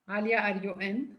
Alia, are you in?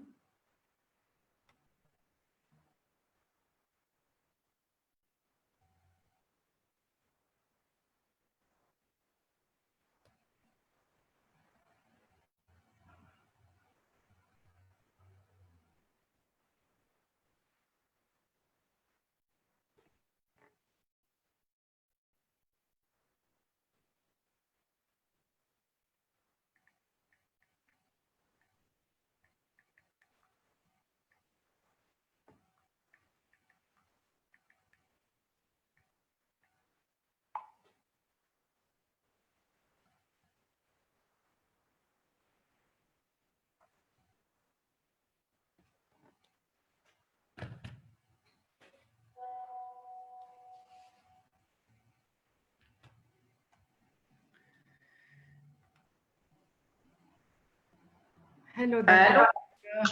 Hello, Dr.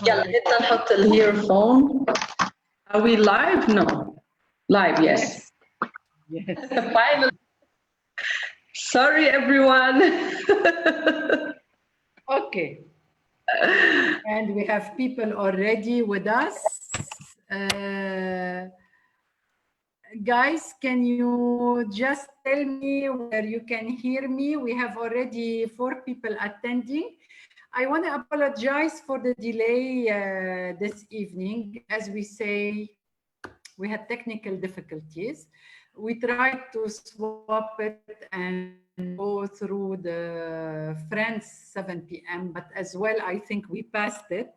يلا بدنا نحط الهيرفون. Are we live? No. Live, yes. Yes. Finally. Sorry, everyone. Okay. And we have people already with us. Guys, can you just tell me where you can hear me? We have already 4 people attending. I want to apologize for the delay this evening. As we say, we had technical difficulties. We tried to swap it and go through the France 7 p.m., but as well, I think we passed it.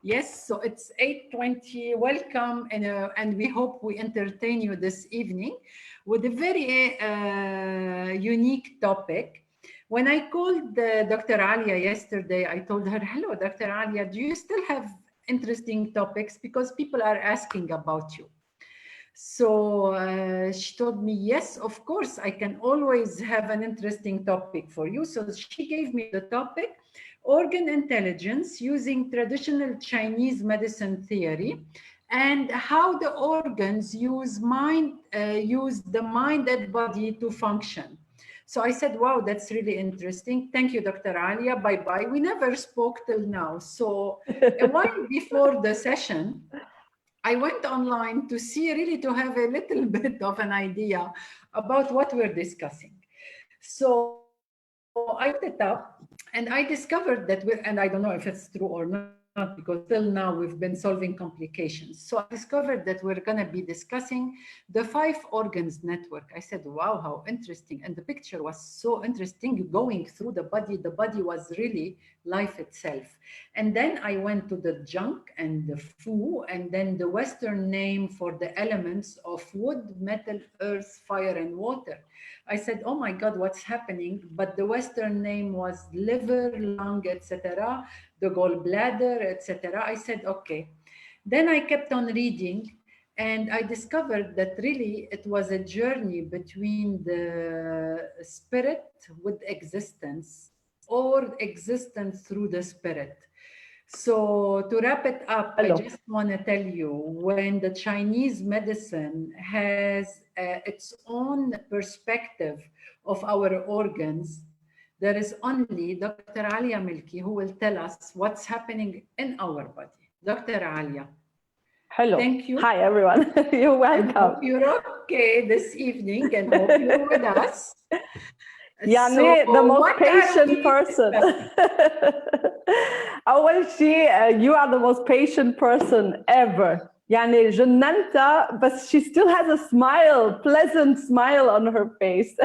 Yes, so it's 8:20. Welcome, and we hope we entertain you this evening with a very unique topic. When I called Dr. Alia yesterday, I told her, hello, Dr. Alia, do you still have interesting topics? Because people are asking about you. So she told me, yes, of course, I can always have an interesting topic for you. So she gave me the topic, organ intelligence using traditional Chinese medicine theory and how the organs use the mind and body to function. So I said, wow, that's really interesting. Thank you, Dr. Alia. Bye-bye. We never spoke till now. So a while before the session, I went online to see, really to have a little bit of an idea about what we're discussing. So I looked it up and I discovered that, and I don't know if it's true or not, because till now we've been solving complications. So I discovered that we're going to be discussing the 5 organs network. I said, wow, how interesting. And the picture was so interesting going through the body. The body was really life itself. And then I went to the junk and the fu, and then the Western name for the elements of wood, metal, earth, fire, and water. I said, oh my God, what's happening? But the Western name was liver, lung, etc., the gallbladder, etc. I said, okay. Then I kept on reading and I discovered that really it was a journey between the spirit with existence or existence through the spirit. So to wrap it up, I just want to tell you, when the Chinese medicine has its own perspective of our organs, there is only Dr. Alia Melki who will tell us what's happening in our body. Dr. Alia. Hello. Thank you. Hi, everyone. You're welcome. And hope you're okay this evening and hope you're with us. Yani, the most patient person. أول شيء, you are the most patient person ever. يعني جننتها, but she still has a smile, pleasant smile on her face.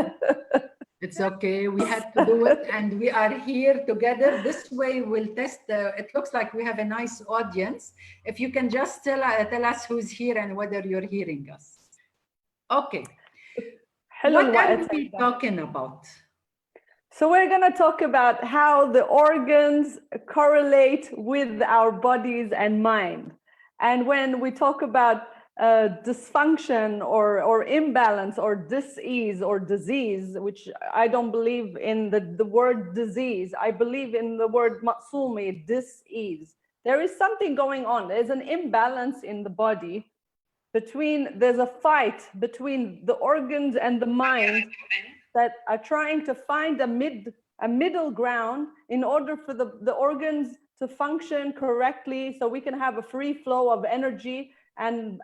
It's okay. We had to do it, and we are here together. This way, we'll test. It looks like we have a nice audience. If you can just tell us who's here and whether you're hearing us. Okay. What are we talking about? So we're going to talk about how the organs correlate with our bodies and mind. And when we talk about dysfunction or imbalance or dis-ease or disease, which I don't believe in the word disease, I believe in the word maksumi, dis-ease. There is something going on. There's an imbalance in the body there's a fight between the organs and the mind that are trying to find a middle ground in order for the organs to function correctly, so we can have a free flow of energy and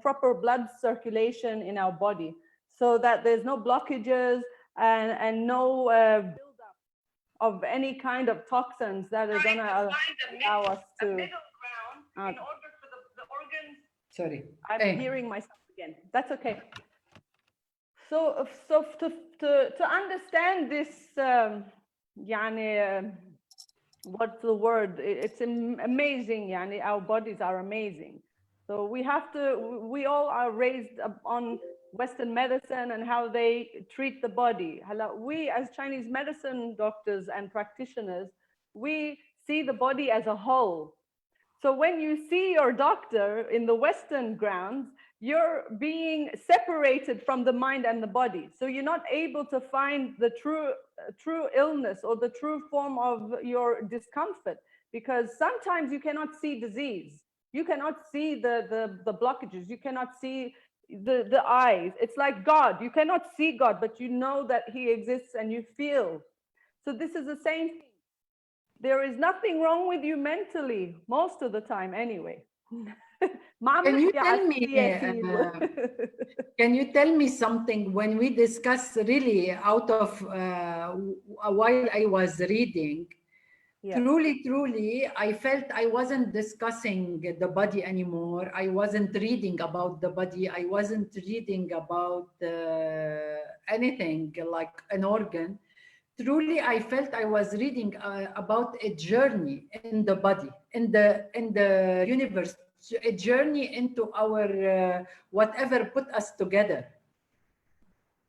proper blood circulation in our body, so that there's no blockages and no buildup of any kind of toxins that are going to allow us to middle ground in order for the organs. Sorry, I'm hearing myself again. That's okay. So to understand this, what's the word? It's amazing. Our bodies are amazing. So we all are raised on Western medicine and how they treat the body. We as Chinese medicine doctors and practitioners, we see the body as a whole. So when you see your doctor in the Western grounds, you're being separated from the mind and the body. So you're not able to find the true illness or the true form of your discomfort, because sometimes you cannot see disease. You cannot see the blockages. You cannot see the eyes. It's like God. You cannot see God, but you know that he exists and you feel. So this is the same thing. There is nothing wrong with you mentally, most of the time anyway. Can you tell me, can you tell me something when we discuss really out of while I was reading? Yeah. Truly, I felt I wasn't discussing the body anymore. I wasn't reading about the body. I wasn't reading about anything like an organ. Truly, I felt I was reading about a journey in the body, in the universe, a journey into our whatever put us together.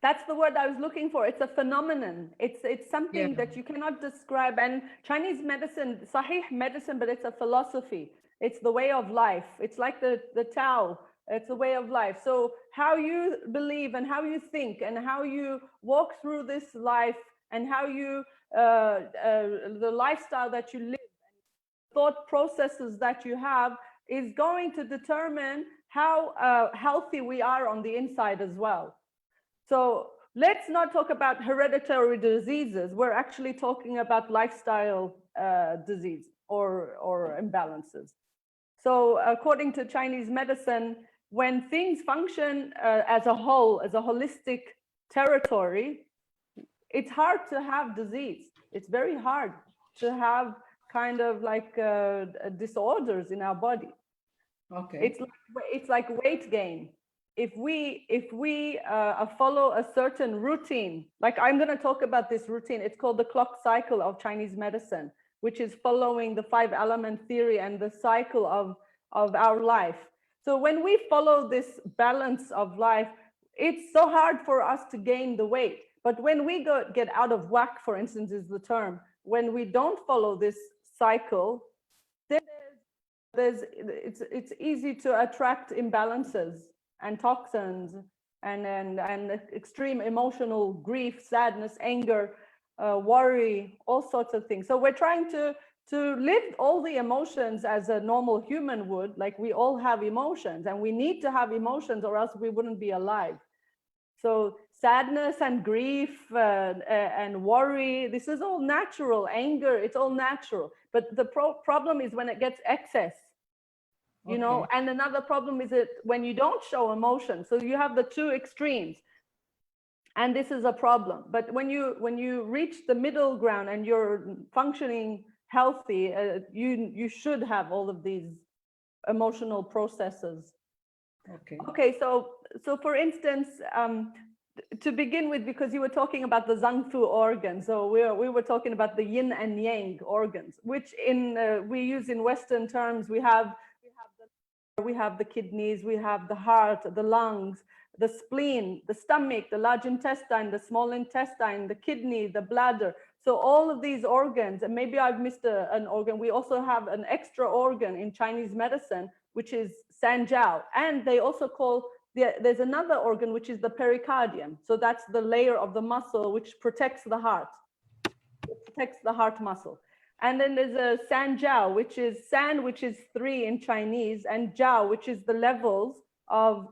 That's the word I was looking for. It's a phenomenon. It's something that you cannot describe. And Chinese medicine, Sahih medicine, but it's a philosophy. It's the way of life. It's like the Tao. It's a way of life. So how you believe and how you think and how you walk through this life and how you, the lifestyle that you live, thought processes that you have is going to determine how healthy we are on the inside as well. So let's not talk about hereditary diseases. We're actually talking about lifestyle disease or imbalances. So according to Chinese medicine, when things function as a whole, as a holistic territory, it's hard to have disease. It's very hard to have kind of like disorders in our body. Okay. It's like weight gain. If we follow a certain routine, like I'm going to talk about this routine, it's called the clock cycle of Chinese medicine, which is following the 5-element theory and the cycle of our life. So when we follow this balance of life, it's so hard for us to gain the weight. But when we get out of whack, for instance, is the term, when we don't follow this cycle, then it's easy to attract imbalances and toxins and extreme emotional grief, sadness, anger, worry, all sorts of things. So we're trying to live all the emotions as a normal human would, like we all have emotions, and we need to have emotions or else we wouldn't be alive. So sadness and grief and worry, this is all natural. Anger, it's all natural. But the problem is when it gets excess, you know, and another problem is when you don't show emotion. So you have the two extremes. And this is a problem. But when you reach the middle ground and you're functioning healthy, you should have all of these emotional processes. Okay, so for instance, to begin with, because you were talking about the Zangfu organs, so we were talking about the yin and yang organs, which we use in Western terms. We have the kidneys, we have the heart, the lungs, the spleen, the stomach, the large intestine, the small intestine, the kidney, the bladder. So all of these organs, and maybe I've missed an organ. We also have an extra organ in Chinese medicine, which is sanjiao. And they also call, there's another organ, which is the pericardium. So that's the layer of the muscle which protects the heart. It protects the heart muscle. And then there's a sanjiao, which is san, which is 3 in Chinese, and jiao, which is the levels of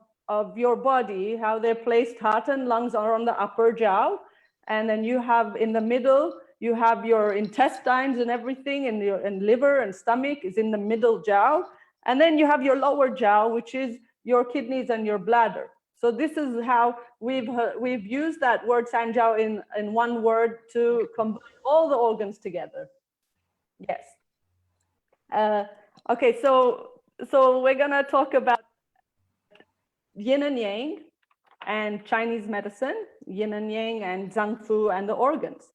your body, how they're placed. Heart and lungs are on the upper jiao. And then you have in the middle, you have your intestines and everything, and your liver and stomach is in the middle jiao. And then you have your lower jiao, which is your kidneys and your bladder. So this is how we've used that word sanjiao in one word to combine all the organs together. Yes. Okay, so we're gonna talk about yin and yang and Chinese medicine, yin and yang and zhang fu and the organs.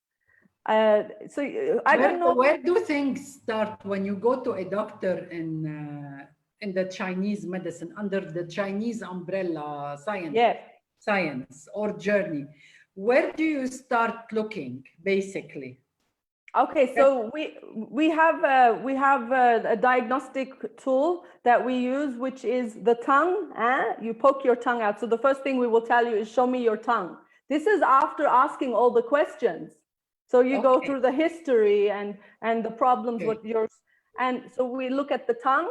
So I don't know. Where do things start when you go to a doctor in the Chinese medicine, under the Chinese umbrella science, Yeah. science or journey? Where do you start looking, basically? Okay, so we have a diagnostic tool that we use, which is the tongue. You poke your tongue out. So the first thing we will tell you is show me your tongue. This is after asking all the questions. So you go through the history and the problems with yours. And so we look at the tongue,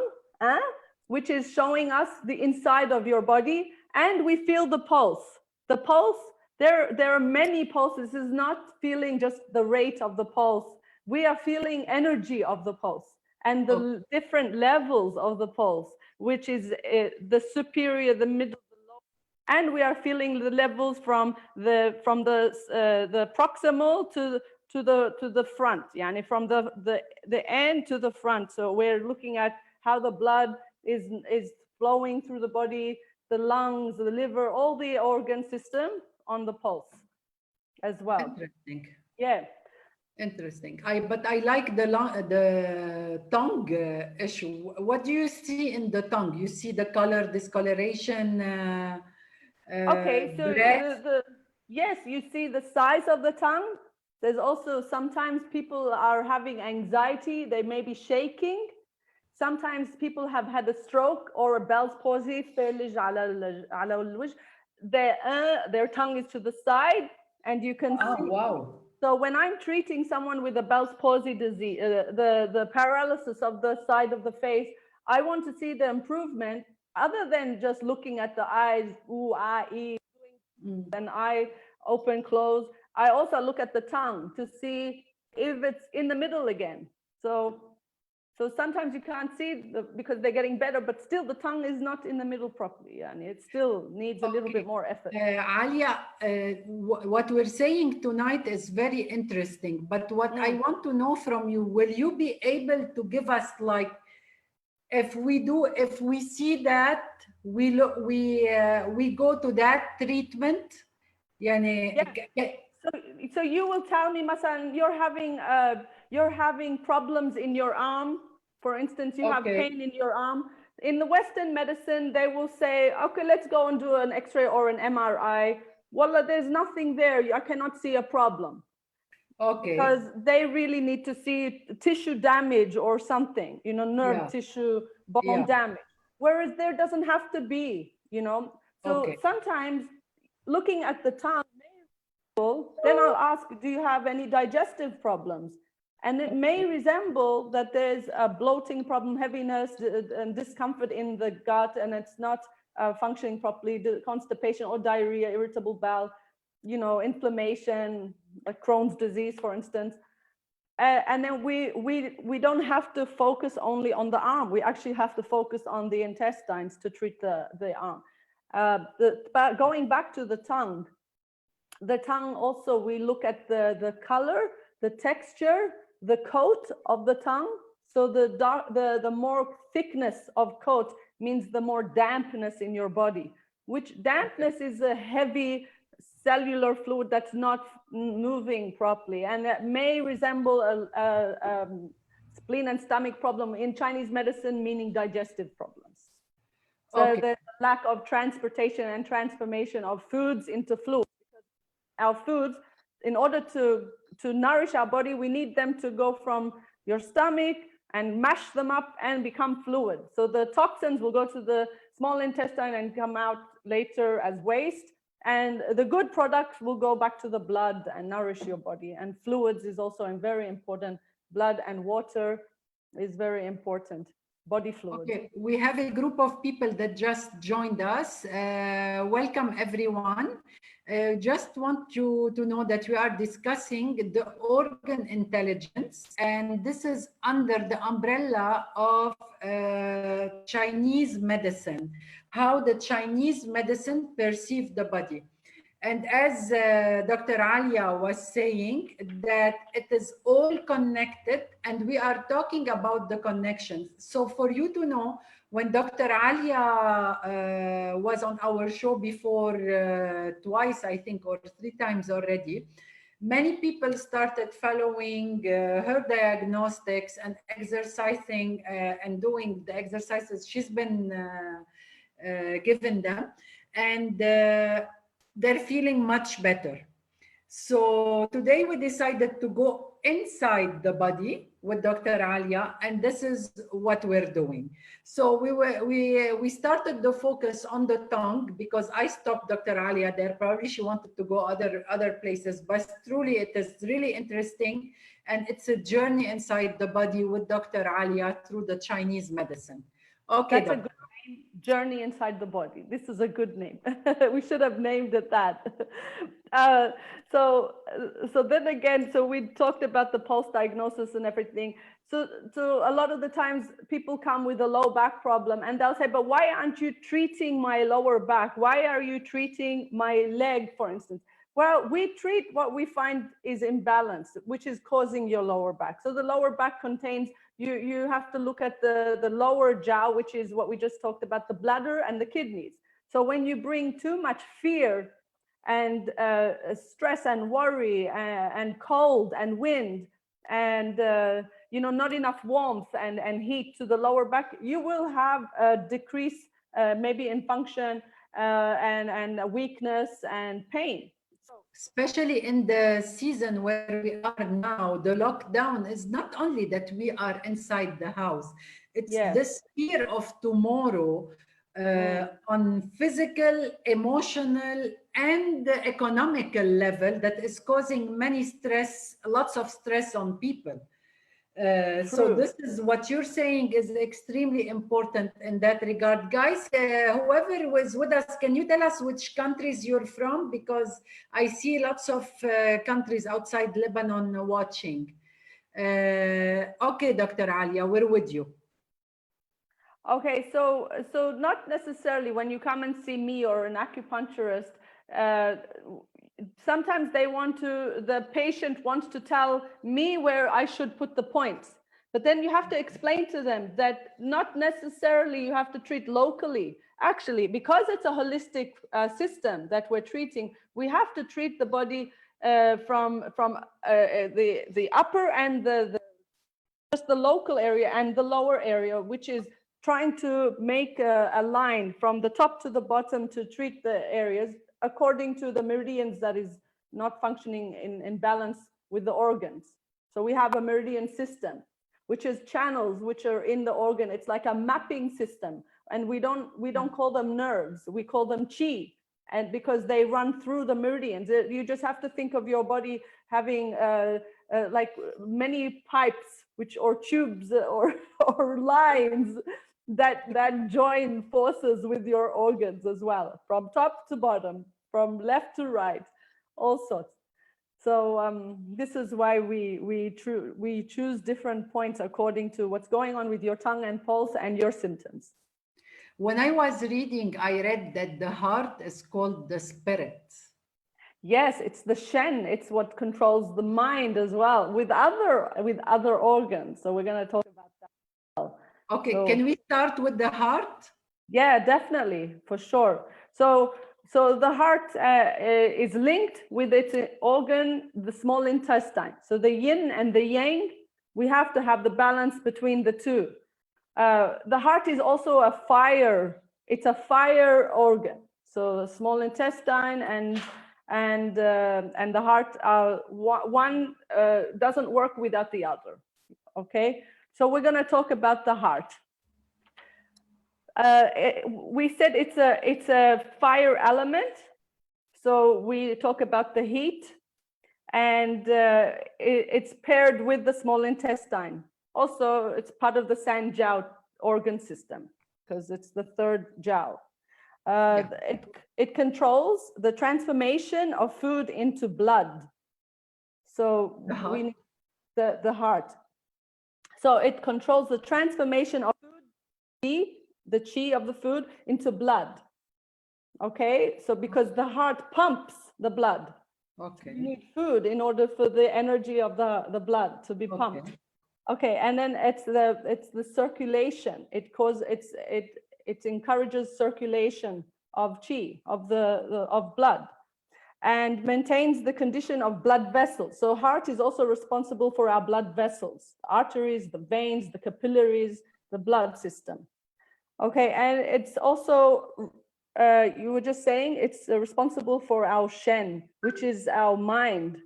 which is showing us the inside of your body, and we feel the pulse. The pulse, there are many pulses. This is not feeling just the rate of the pulse. We are feeling energy of the pulse and the different levels of the pulse, which is the superior, the middle, the low, and we are feeling the levels from the proximal to the front, yani from the end to the front. So we're looking at how the blood is flowing through the body, the lungs, the liver, all the organ system on the pulse as well. Interesting. Yeah. Interesting. But I like the tongue issue. What do you see in the tongue? You see the color, discoloration. Okay, so yes, you see the size of the tongue. There's also sometimes people are having anxiety. They may be shaking. Sometimes people have had a stroke or a Bell's palsy. Their tongue is to the side, and you can see. Wow. So when I'm treating someone with a Bell's palsy disease, the paralysis of the side of the face, I want to see the improvement other than just looking at the eyes, ooh, ah, ee, and eye open, close. I also look at the tongue to see if it's in the middle again. So sometimes you can't see because they're getting better, but still the tongue is not in the middle properly, and it still needs a little bit more effort. Alia, what we're saying tonight is very interesting, but what I want to know from you, will you be able to give us, like, if we see that, we go to that treatment? Yani, yeah. So you will tell me, Masan, you're having problems in your arm. For instance, you have pain in your arm. In the Western medicine, they will say, okay, let's go and do an X-ray or an MRI. Well, there's nothing there. I cannot see a problem. Okay. Because they really need to see tissue damage or something, nerve tissue, bone damage. Whereas there doesn't have to be, So sometimes looking at the tongue, then I'll ask, do you have any digestive problems? And it may resemble that there's a bloating problem, heaviness and discomfort in the gut, and it's not functioning properly, constipation or diarrhea, irritable bowel, inflammation, like Crohn's disease, for instance. And then we don't have to focus only on the arm. We actually have to focus on the intestines to treat the arm. But going back to the tongue also, we look at the color, the texture, the coat of the tongue. So the more thickness of coat means the more dampness in your body, which dampness is a heavy cellular fluid that's not moving properly, and it may resemble a spleen and stomach problem in Chinese medicine, meaning digestive problems. So there's a lack of transportation and transformation of foods into fluids. Our foods, in order to nourish our body, we need them to go from your stomach and mash them up and become fluid. So the toxins will go to the small intestine and come out later as waste. And the good products will go back to the blood and nourish your body. And fluids is also very important. Blood and water is very important. Body fluids. Okay, we have a group of people that just joined us. Welcome, everyone. Just want you to know that we are discussing the organ intelligence, and this is under the umbrella of Chinese medicine, how the Chinese medicine perceive the body. And as Dr. Alia was saying, that it is all connected, and we are talking about the connections. So for you to know, when Dr. Alia was on our show before, twice, I think, or 3 times already, many people started following her diagnostics and exercising and doing the exercises she's been given them. And they're feeling much better. So today we decided to go inside the body with Dr. Alia, and this is what we're doing. So we started the focus on the tongue because I stopped Dr. Alia there. Probably she wanted to go other places, but truly it is really interesting, and it's a journey inside the body with Dr. Alia through the Chinese medicine. Okay, That's a good name, Journey Inside the Body. This is a good name. We should have named it that. So then again, so we talked about the pulse diagnosis and everything. So a lot of the times people come with a low back problem and they'll say, but why aren't you treating my lower back? Why are you treating my leg, for instance? Well, we treat what we find is imbalanced, which is causing your lower back. So the lower back contains, you have to look at the lower jaw, which is what we just talked about, the bladder and the kidneys. So when you bring too much fear and stress and worry and cold and wind and not enough warmth and heat to the lower back, you will have a decrease maybe in function and a weakness and pain. Especially in the season where we are now, the lockdown is not only that we are inside the house, it's this fear of tomorrow on physical, emotional, and economical level that is causing lots of stress on people. So this is what you're saying is extremely important in that regard. Guys, whoever was with us, can you tell us which countries you're from? Because I see lots of countries outside Lebanon watching. Okay, Dr. Alia, we're with you. Okay, so not necessarily when you come and see me or an acupuncturist, sometimes the patient wants to tell me where I should put the points. But then you have to explain to them that not necessarily you have to treat locally. Actually, because it's a holistic system that we're treating, we have to treat the body from the upper and just the local area and the lower area, which is trying to make a line from the top to the bottom to treat the areas according to the meridians that is not functioning in balance with the organs. So we have a meridian system, which is channels which are in the organ. It's like a mapping system, and we don't call them nerves, we call them chi, and because they run through the meridians. You just have to think of your body having like many pipes, or tubes or lines that join forces with your organs as well, from top to bottom, from left to right, all sorts. So this is why we choose different points according to what's going on with your tongue and pulse and your symptoms. When I was reading, I read that the heart is called the spirit. Yes, it's the Shen. It's what controls the mind as well, with other organs. So we're going to talk about that. Okay, so, can we start with the heart? Yeah, definitely, for sure. So the heart is linked with its organ, the small intestine. So the yin and the yang, we have to have the balance between the two. The heart is also a fire. It's a fire organ. So the small intestine and the heart, one doesn't work without the other. Okay, so we're going to talk about the heart. We said it's a fire element, so we talk about the heat, and it's paired with the small intestine. Also, it's part of the Sanjiao organ system because it's the third jiao. It controls the transformation of food into blood. So we need the heart. So it controls the transformation of food, the chi of the food, into blood. Okay, so because the heart pumps the blood. Okay. You need food in order for the energy of the blood to be pumped. Okay, and then it's the circulation. It encourages circulation of chi, of blood, and maintains the condition of blood vessels. So heart is also responsible for our blood vessels, the arteries, the veins, the capillaries, the blood system. Okay, and it's also, you were just saying, it's responsible for our shen, which is our mind.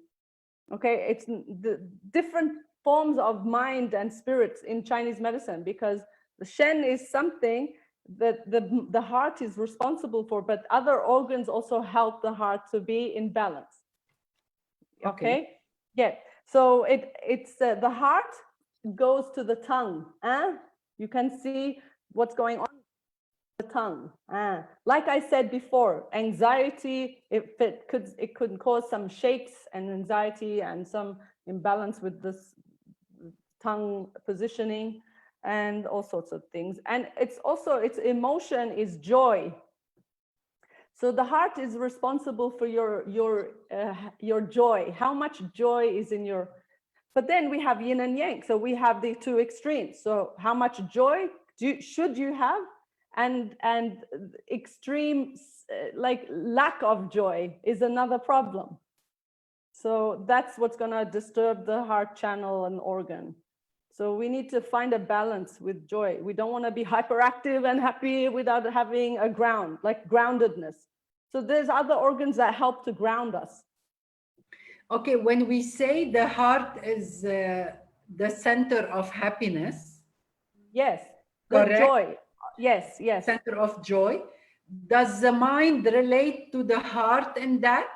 Okay, it's the different forms of mind and spirits in Chinese medicine, because the shen is something that the heart is responsible for, but other organs also help the heart to be in balance. Okay. Yeah, so it's the heart goes to the tongue. You can see what's going on with the tongue. Like I said before, anxiety, it could cause some shakes and anxiety and some imbalance with this tongue positioning and all sorts of things. And it's also, its emotion is joy. So the heart is responsible for your joy. How much joy is in your, but then we have yin and yang. So we have the two extremes. So how much joy should you have? And extreme, like lack of joy is another problem. So that's what's gonna disturb the heart channel and organ. So we need to find a balance with joy. We don't want to be hyperactive and happy without having a ground, like groundedness. So there's other organs that help to ground us. Okay, when we say the heart is the center of happiness. Yes, the correct? Joy. Yes, yes. Center of joy. Does the mind relate to the heart in that?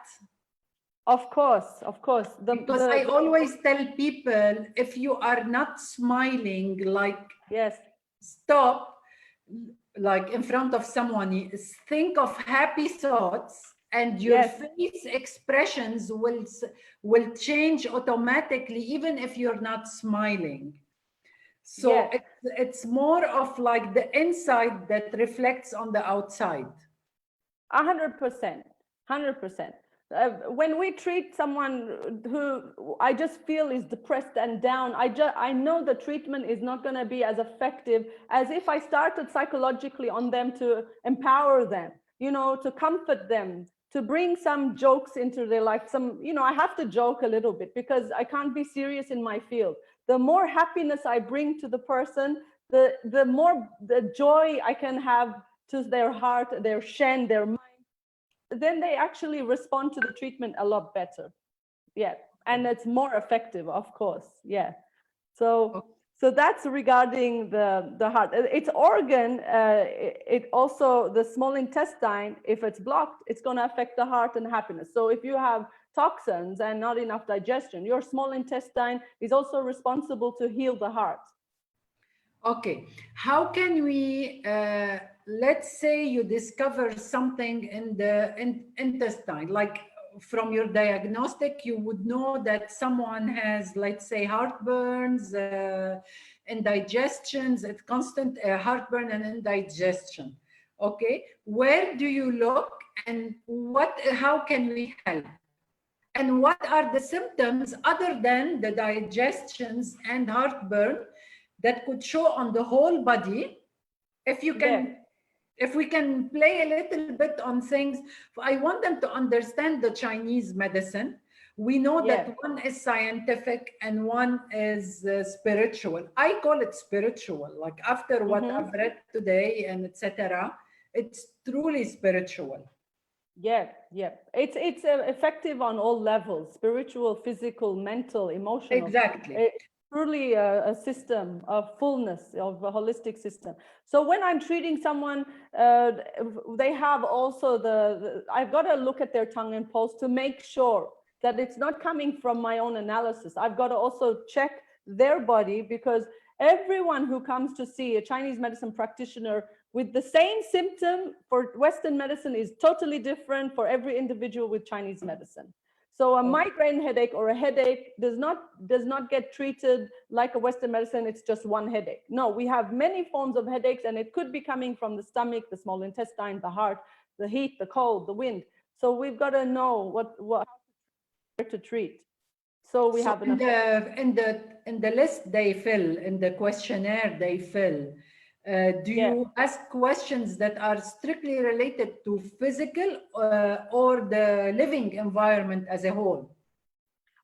Of course, of course. Because I always tell people, if you are not smiling, like yes, stop, like in front of someone, think of happy thoughts, and your face expressions will change automatically, even if you're not smiling. So it's more of like the inside that reflects on the outside. 100%, 100%. When we treat someone who I just feel is depressed and down, I know the treatment is not going to be as effective as if I started psychologically on them to empower them, you know, to comfort them, to bring some jokes into their life. Some, you know, I have to joke a little bit because I can't be serious in my field. The more happiness I bring to the person, the more the joy I can have to their heart, their shen, their mind, then they actually respond to the treatment a lot better. Yeah, and it's more effective, of course. Yeah. So that's regarding the heart. Its organ, it also, the small intestine, if it's blocked, it's going to affect the heart and happiness. So if you have toxins and not enough digestion, your small intestine is also responsible to heal the heart. Okay, how can we, let's say you discover something in the intestine, like from your diagnostic, you would know that someone has, let's say, heartburns, indigestions, it's constant heartburn and indigestion. Okay, where do you look and how can we help? And what are the symptoms other than the digestions and heartburn that could show on the whole body? If you can, if we can play a little bit on things, I want them to understand the Chinese medicine. We know that one is scientific and one is spiritual. I call it spiritual, like after what I've read today and etc. It's truly spiritual. Yeah, yeah. It's effective on all levels: spiritual, physical, mental, emotional. Exactly. It's truly a system of fullness, of a holistic system. So when I'm treating someone, they have also I've got to look at their tongue and pulse to make sure that it's not coming from my own analysis. I've got to also check their body, because everyone who comes to see a Chinese medicine practitioner with the same symptom for Western medicine is totally different for every individual with Chinese medicine. So a migraine headache or a headache does not get treated like a Western medicine. It's just one headache. No, we have many forms of headaches, and it could be coming from the stomach, the small intestine, the heart, the heat, the cold, the wind. So we've got to know what to treat. So we have in the list they fill, in the questionnaire they fill. Do you ask questions that are strictly related to physical or the living environment as a whole?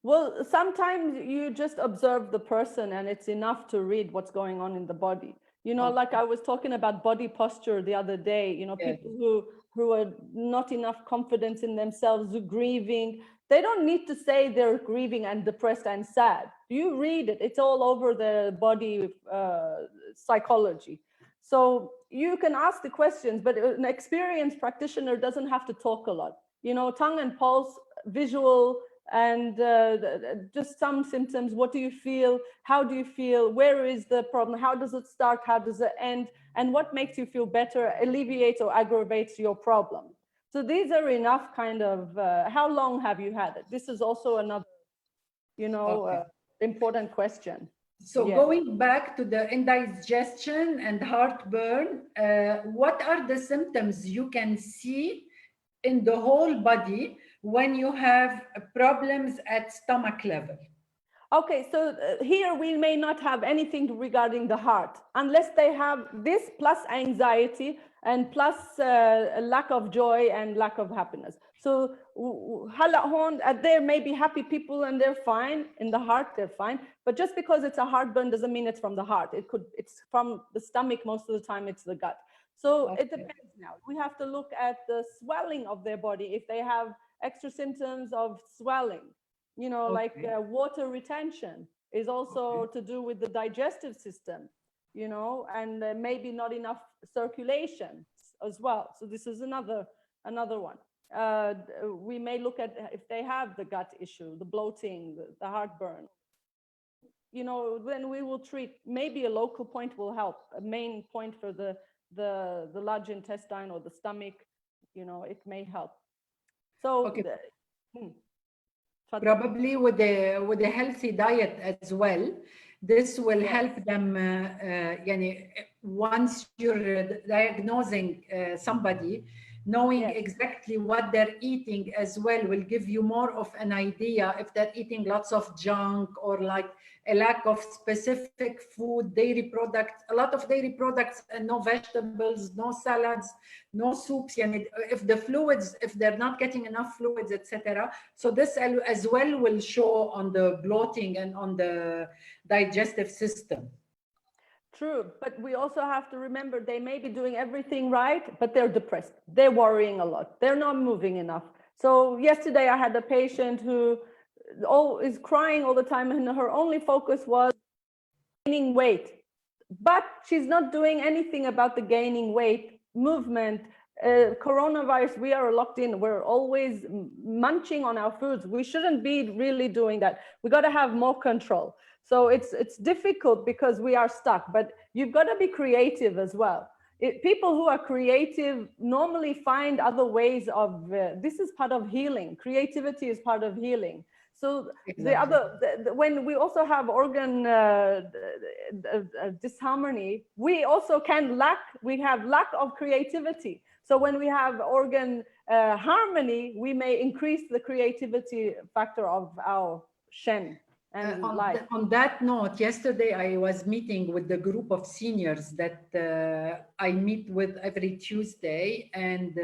Well, sometimes you just observe the person and it's enough to read what's going on in the body. You know, like I was talking about body posture the other day, you know, people who are not enough confidence in themselves, who grieving, they don't need to say they're grieving and depressed and sad. You read it, it's all over the body psychology. So you can ask the questions, but an experienced practitioner doesn't have to talk a lot. You know, tongue and pulse, visual, and just some symptoms. What do you feel? How do you feel? Where is the problem? How does it start? How does it end? And what makes you feel better, alleviates or aggravates your problem? So these are enough kind of, how long have you had it? This is also another, you know, important question. So going back to the indigestion and heartburn, what are the symptoms you can see in the whole body when you have problems at stomach level? Okay, so here we may not have anything regarding the heart, unless they have this plus anxiety and plus lack of joy and lack of happiness. So there may be happy people and they're fine. In the heart, they're fine. But just because it's a heartburn doesn't mean it's from the heart. It's from the stomach. Most of the time, it's the gut. So it depends now. We have to look at the swelling of their body. If they have extra symptoms of swelling, you know, like water retention is also to do with the digestive system, you know, and maybe not enough circulation as well. So this is another one. We may look at if they have the gut issue, the bloating, the heartburn. You know, then we will treat. Maybe a local point will help. A main point for the large intestine or the stomach, you know, it may help. So. Probably with a healthy diet as well, this will help them. Once you're diagnosing somebody, knowing exactly what they're eating as well will give you more of an idea if they're eating lots of junk or like a lack of specific food, dairy products, a lot of dairy products and no vegetables, no salads, no soups. If the fluids, if they're not getting enough fluids, etc. So this as well will show on the bloating and on the digestive system. True, but we also have to remember they may be doing everything right, but they're depressed. They're worrying a lot. They're not moving enough. So yesterday I had a patient who is crying all the time, and her only focus was gaining weight. But she's not doing anything about the gaining weight movement. Coronavirus, we are locked in. We're always munching on our foods. We shouldn't be really doing that. We got to have more control. So it's difficult because we are stuck, but you've got to be creative as well. People who are creative normally find other ways of, this is part of healing. Creativity is part of healing. So when we also have organ disharmony, we also we have lack of creativity. So when we have organ harmony, we may increase the creativity factor of our Shen. On that note, yesterday I was meeting with the group of seniors that I meet with every Tuesday, and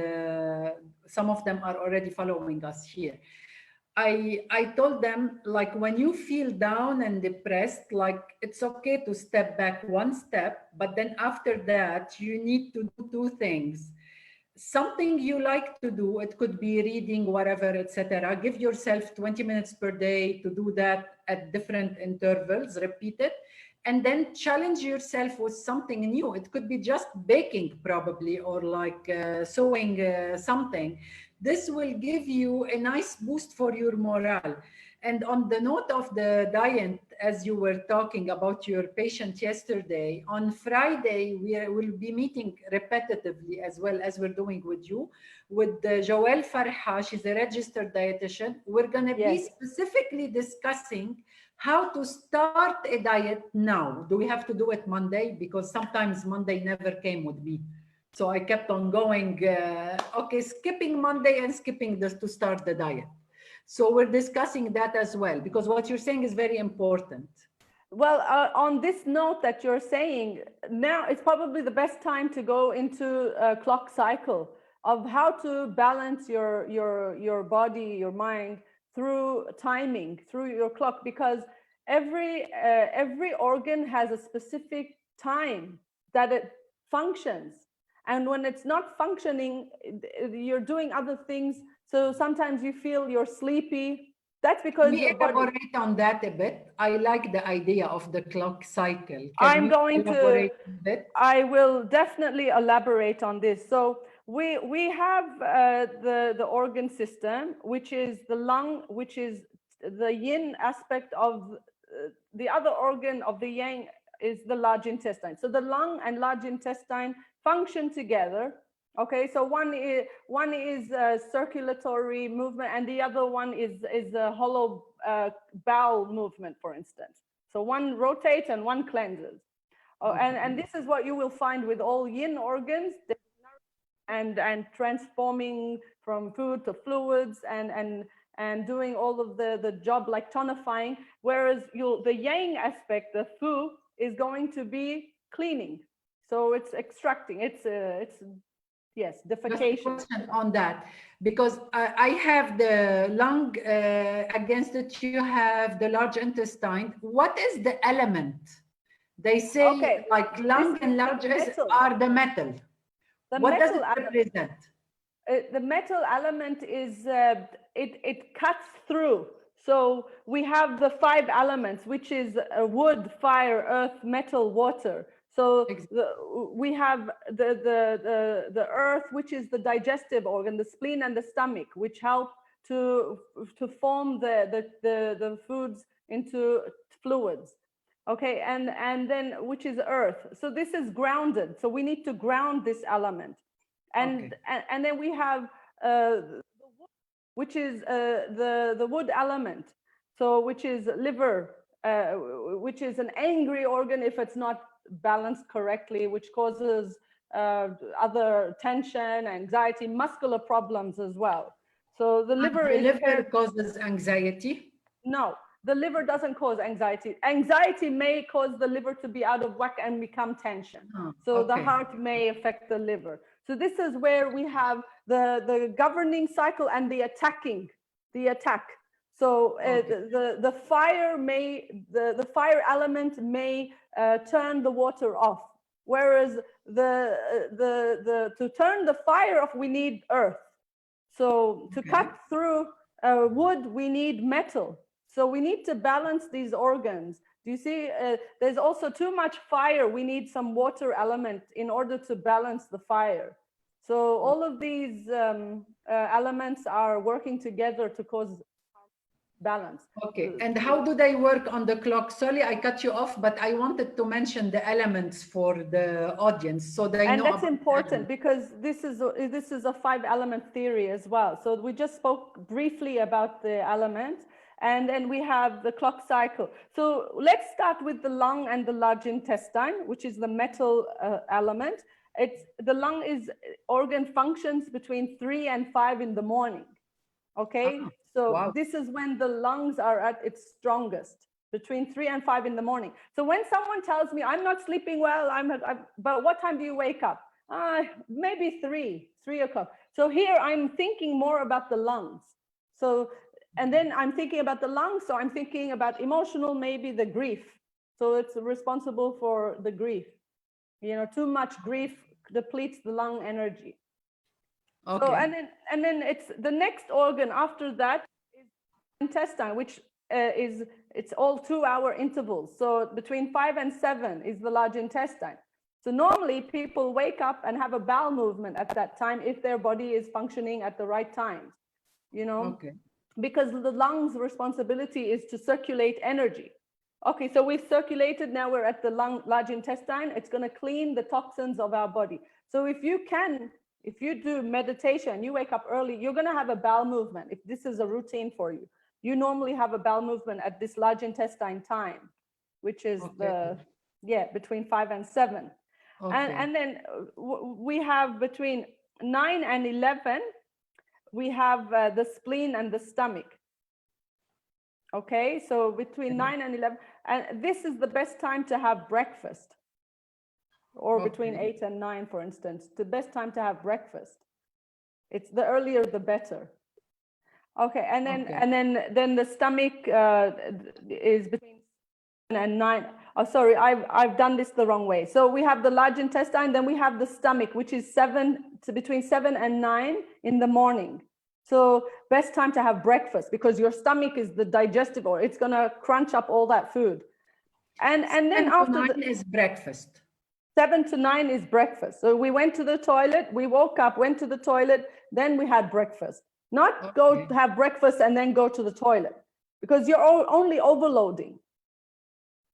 some of them are already following us here. I told them, like, when you feel down and depressed, like, it's okay to step back one step, but then after that, you need to do two things. Something you like to do, it could be reading, whatever, etc. Give yourself 20 minutes per day to do that at different intervals, repeat it, and then challenge yourself with something new. It could be just baking probably, or like sewing something. This will give you a nice boost for your morale. And on the note of the diet as you were talking about your patient yesterday, on Friday, will be meeting repetitively as well as we're doing with you, with Joelle Farha. She's a registered dietitian. We're going to be specifically discussing how to start a diet now. Do we have to do it Monday? Because sometimes Monday never came with me. So I kept on going, okay, skipping Monday and skipping this to start the diet. So we're discussing that as well, because what you're saying is very important. Well, on this note that you're saying, now it's probably the best time to go into a clock cycle of how to balance your body, your mind through timing, through your clock, because every organ has a specific time that it functions. And when it's not functioning, you're doing other things. So sometimes you feel you're sleepy. That's because your body... elaborate on that a bit. I like the idea of the clock cycle. I will definitely elaborate on this. So we have the organ system, which is the lung, which is the yin aspect of the other organ of the yang is the large intestine. So the lung and large intestine function together. Okay, so one is circulatory movement, and the other one is a hollow bowel movement, for instance. So one rotates and one cleanses. And this is what you will find with all yin organs, and transforming from food to fluids and doing all of the job like tonifying. Whereas the yang aspect, the fu, is going to be cleaning. So it's extracting. It's yes, defecation. Just a question on that, because I have the lung, against it you have the large intestine. What is the element? They say like lung and large are the metal. What does it represent? The metal element is, it cuts through. So we have the 5 elements, which is wood, fire, earth, metal, water. So we have the earth, which is the digestive organ, the spleen and the stomach, which help to form the foods into fluids. Okay, and then which is earth. So this is grounded. So we need to ground this element, and then we have which is the wood element. So which is liver, which is an angry organ if it's not balanced correctly, which causes other tension, anxiety, muscular problems as well. So the liver causes anxiety? No, the liver doesn't cause anxiety. Anxiety may cause the liver to be out of whack and become tension. The heart may affect the liver. So this is where we have the governing cycle and the attack. So the fire element may turn the water off, whereas to turn the fire off we need earth. So to cut through wood we need metal. So we need to balance these organs. Do you see? There's also too much fire. We need some water element in order to balance the fire. So all of these elements are working together to cause balance. Okay, and how do they work on the clock? Sorry, I cut you off, but I wanted to mention the elements for the audience so they know. And that's important because this is a 5-element theory as well. So we just spoke briefly about the elements, and then we have the clock cycle. So let's start with the lung and the large intestine, which is the metal element. The lung is organ functions between 3 and 5 in the morning. Okay, so this is when the lungs are at its strongest, between 3 and 5 in the morning. So when someone tells me I'm not sleeping well, but what time do you wake up? Maybe 3 o'clock. So here I'm thinking more about the lungs. So, and then I'm thinking about the lungs. So I'm thinking about emotional, maybe the grief. So it's responsible for the grief. You know, too much grief depletes the lung energy. Okay. So, and then it's the next organ after that is intestine, which it's all 2-hour intervals. So between 5 and 7 is the large intestine. So normally people wake up and have a bowel movement at that time if their body is functioning at the right times, you know, because the lungs' responsibility is to circulate energy. Okay, so we've circulated, now we're at the large intestine. It's going to clean the toxins of our body. So if you do meditation, you wake up early, you're going to have a bowel movement. If this is a routine for you, you normally have a bowel movement at this large intestine time, which is between 5 and 7. Okay. And then we have between 9 and 11, we have the spleen and the stomach. Okay, so between 9 and 11, and this is the best time to have breakfast, or between 8 and 9, for instance, the best time to have breakfast. It's the earlier the better. Okay, and then the stomach is between 7 and 9. Oh, sorry, I've done this the wrong way. So we have the large intestine, then we have the stomach, which is between 7 and 9 in the morning. So best time to have breakfast, because your stomach is the digestive, or it's gonna crunch up all that food. And then after 9 is breakfast. 7 to 9 is breakfast. So we went to the toilet, we woke up, went to the toilet, then we had breakfast. Not go to have breakfast and then go to the toilet, because you're only overloading.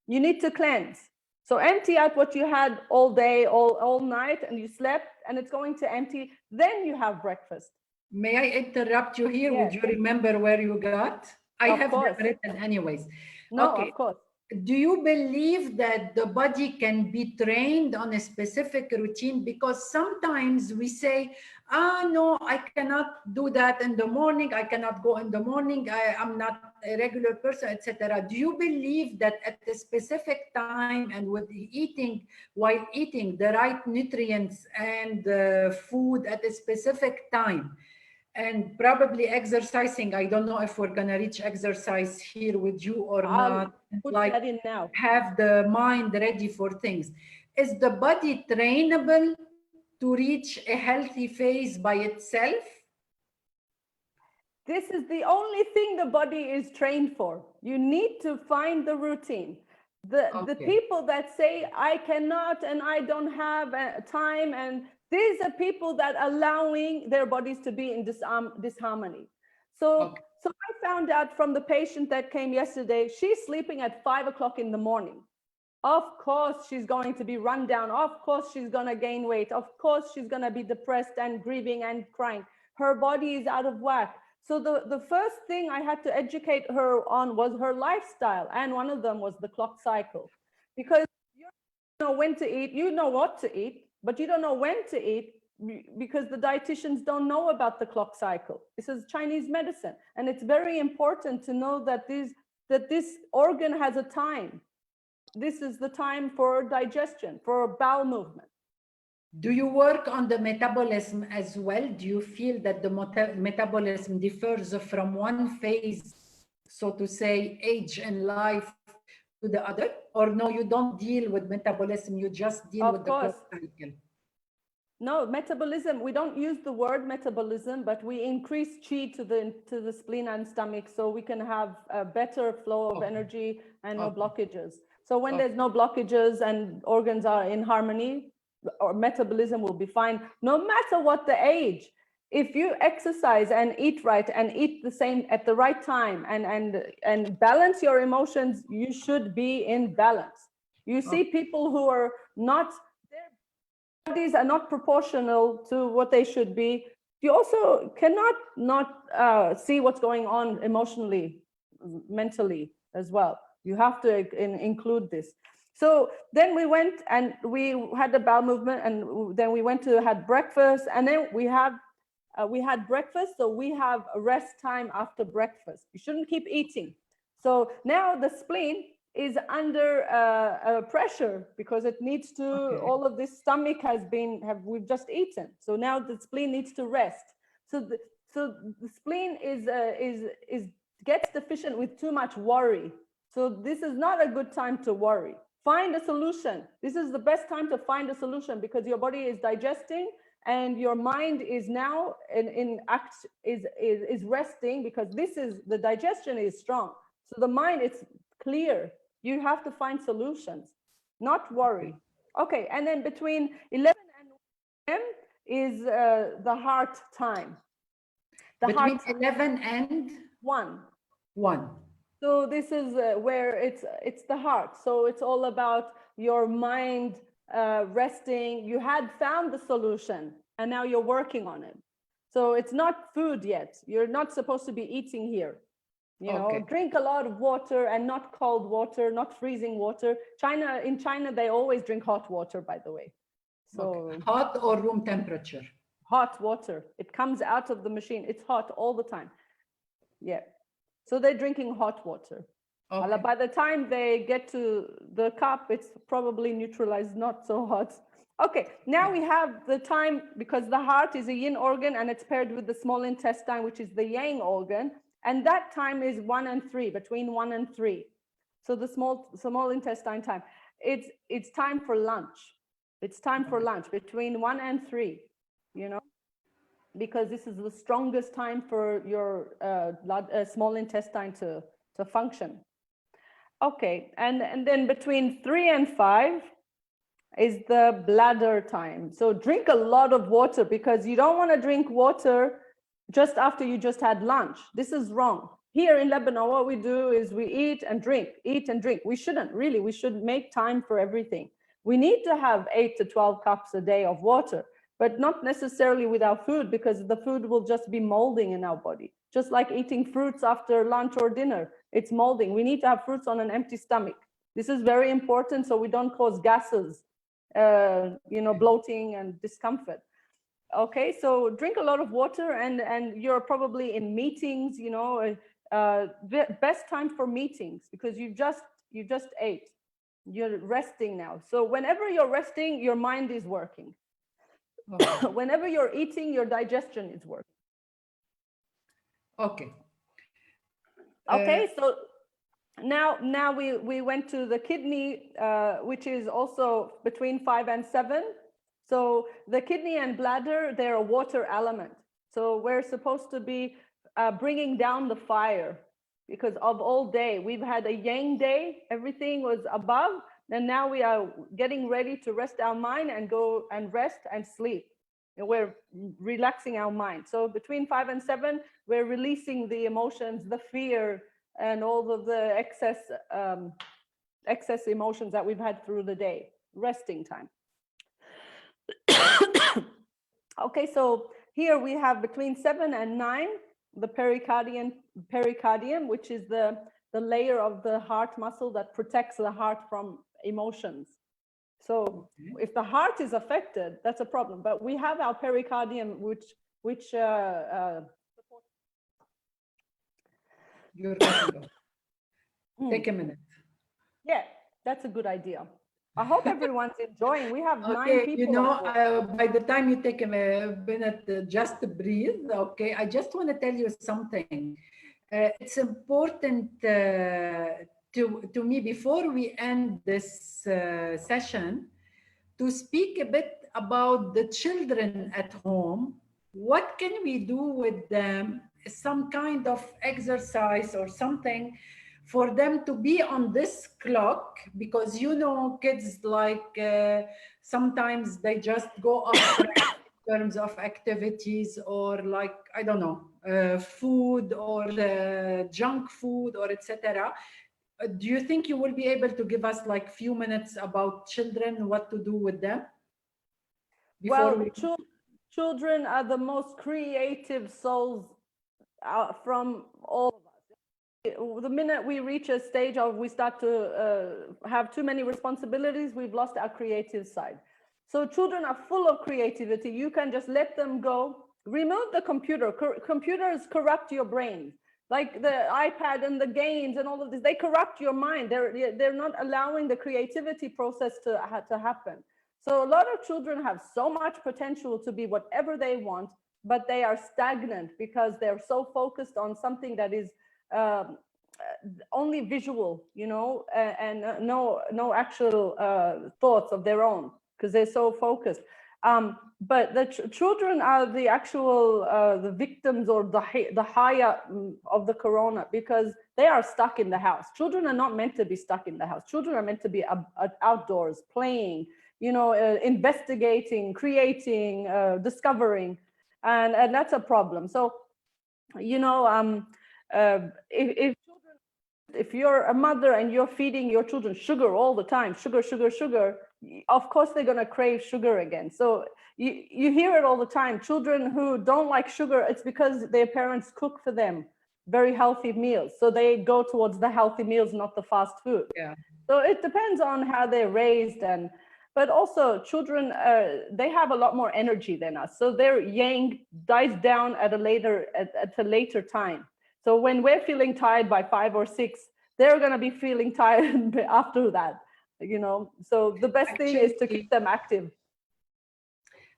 You need to cleanse. So empty out what you had all day, all night, and you slept, and it's going to empty. Then you have breakfast. May I interrupt you here? Yes. Would you remember where you got? I have them written anyways. No, okay. of course. Do you believe that the body can be trained on a specific routine? Because sometimes we say, no, I cannot do that in the morning. I cannot go in the morning. I'm not a regular person, etc. Do you believe that at a specific time and with eating, while eating the right nutrients and food at a specific time, and probably exercising, I don't know if we're gonna reach exercise here with you or not, put like that in now. have the mind ready for things. Is the body trainable to reach a healthy phase by itself? This is the only thing the body is trained for. You need to find the routine. The people that say, I cannot and I don't have time, and these are people that are allowing their bodies to be in disharmony. So I found out from the patient that came yesterday, she's sleeping at 5 o'clock in the morning. Of course, she's going to be run down. Of course, she's going to gain weight. Of course, she's going to be depressed and grieving and crying. Her body is out of whack. So the first thing I had to educate her on was her lifestyle. And one of them was the clock cycle. Because you know when to eat, you know what to eat, but you don't know when to eat, because the dietitians don't know about the clock cycle. This is Chinese medicine. And it's very important to know that this organ has a time. This is the time for digestion, for bowel movement. Do you work on the metabolism as well? Do you feel that the metabolism differs from one phase, so to say, age and life to the other? Or no, you don't deal with metabolism, you just deal with the clock cycle? No, metabolism, we don't use the word metabolism, but we increase qi to the spleen and stomach, so we can have a better flow of energy and no blockages. So when there's no blockages and organs are in harmony, or metabolism will be fine, no matter what the age. If you exercise and eat right and eat the same at the right time and balance your emotions, you should be in balance. You see people who are not, their bodies are not proportional to what they should be. You also cannot not see what's going on emotionally, mentally as well. You have to include this. So then we went and we had the bowel movement, and then we went to had breakfast, and then we had breakfast. So we have a rest time after breakfast. You shouldn't keep eating. So now the spleen is under pressure because it needs to. All of this stomach we've just eaten. So now the spleen needs to rest. So the spleen gets deficient with too much worry. So this is not a good time to worry. Find a solution. This is the best time to find a solution, because your body is digesting and your mind is now is resting, because the digestion is strong. So the mind is clear. You have to find solutions, not worry. Okay, and then between 11 and 1 p.m. is the heart time. Between 11 and 1. 1. So this is where it's the heart. So it's all about your mind resting. You had found the solution and now you're working on it. So it's not food yet. You're not supposed to be eating here. You know, drink a lot of water and not cold water, not freezing water. In China, they always drink hot water, by the way. So hot or room temperature? Hot water. It comes out of the machine. It's hot all the time. Yeah. So they're drinking hot water. By the time they get to the cup, it's probably neutralized, not so hot. Okay, now we have the time, because the heart is a yin organ and it's paired with the small intestine, which is the yang organ. And that time is 1 and 3, between 1 and 3. So the small intestine time. It's time for lunch. It's time for lunch between 1 and 3, you know, because this is the strongest time for your small intestine to function. Okay, and then between 3 and 5 is the bladder time. So drink a lot of water, because you don't want to drink water just after you just had lunch. This is wrong. Here in Lebanon, what we do is we eat and drink, eat and drink. We shouldn't really, we should make time for everything. We need to have 8 to 12 cups a day of water, but not necessarily with our food, because the food will just be molding in our body. Just like eating fruits after lunch or dinner, it's molding. We need to have fruits on an empty stomach. This is very important so we don't cause gases, you know, bloating and discomfort. Okay, so drink a lot of water, and you're probably in meetings, you know, best time for meetings, because you just ate. You're resting now. So whenever you're resting, your mind is working. Whenever you're eating, your digestion is working. Okay. Okay, so now we went to the kidney, which is also between 5 and 7. So the kidney and bladder, they're a water element. So we're supposed to be bringing down the fire, because of all day. We've had a yang day, everything was above, and now we are getting ready to rest our mind and go and rest and sleep. And we're relaxing our mind. So between 5 and 7, we're releasing the emotions, the fear, and all of the excess emotions that we've had through the day. Resting time. Okay, so here we have between 7 and 9, the pericardium, which is the layer of the heart muscle that protects the heart from emotions. So if the heart is affected, that's a problem. But we have our pericardium, which You're right. Take a minute. Yeah, that's a good idea. I hope everyone's enjoying. We have 9 people. You know, by the time you take a minute, just breathe. Okay, I just want to tell you something. It's important to me, before we end this session, to speak a bit about the children at home. What can we do with them? Some kind of exercise or something for them to be on this clock, because you know, kids like sometimes they just go off in terms of activities, or like, I don't know, food or junk food or etc. Do you think you will be able to give us like few minutes about children, what to do with them? Children are the most creative souls from all of us. The minute we reach a stage of we start to have too many responsibilities, we've lost our creative side. So children are full of creativity. You can just let them go. Remove the computer. Computers corrupt your brain. Like the iPad and the games and all of this, they corrupt your mind. They're not allowing the creativity process to happen. So a lot of children have so much potential to be whatever they want, but they are stagnant because they're so focused on something that is only visual, you know, and no actual thoughts of their own, because they're so focused. But the children are the actual the victims or the higher of the corona, because they are stuck in the house. Children are not meant to be stuck in the house. Children are meant to be outdoors, playing, you know, investigating, creating, discovering, and that's a problem. So, you know, if children if you're a mother and you're feeding your children sugar all the time, sugar, sugar, sugar, of course they're going to crave sugar again. So you hear it all the time. Children who don't like sugar, it's because their parents cook for them very healthy meals. So they go towards the healthy meals, not the fast food. Yeah. So it depends on how they're raised. But also children, they have a lot more energy than us. So their yang dies down at a later time. So when we're feeling tired by 5 or 6, they're going to be feeling tired after that, you know. So the best thing is to keep them active.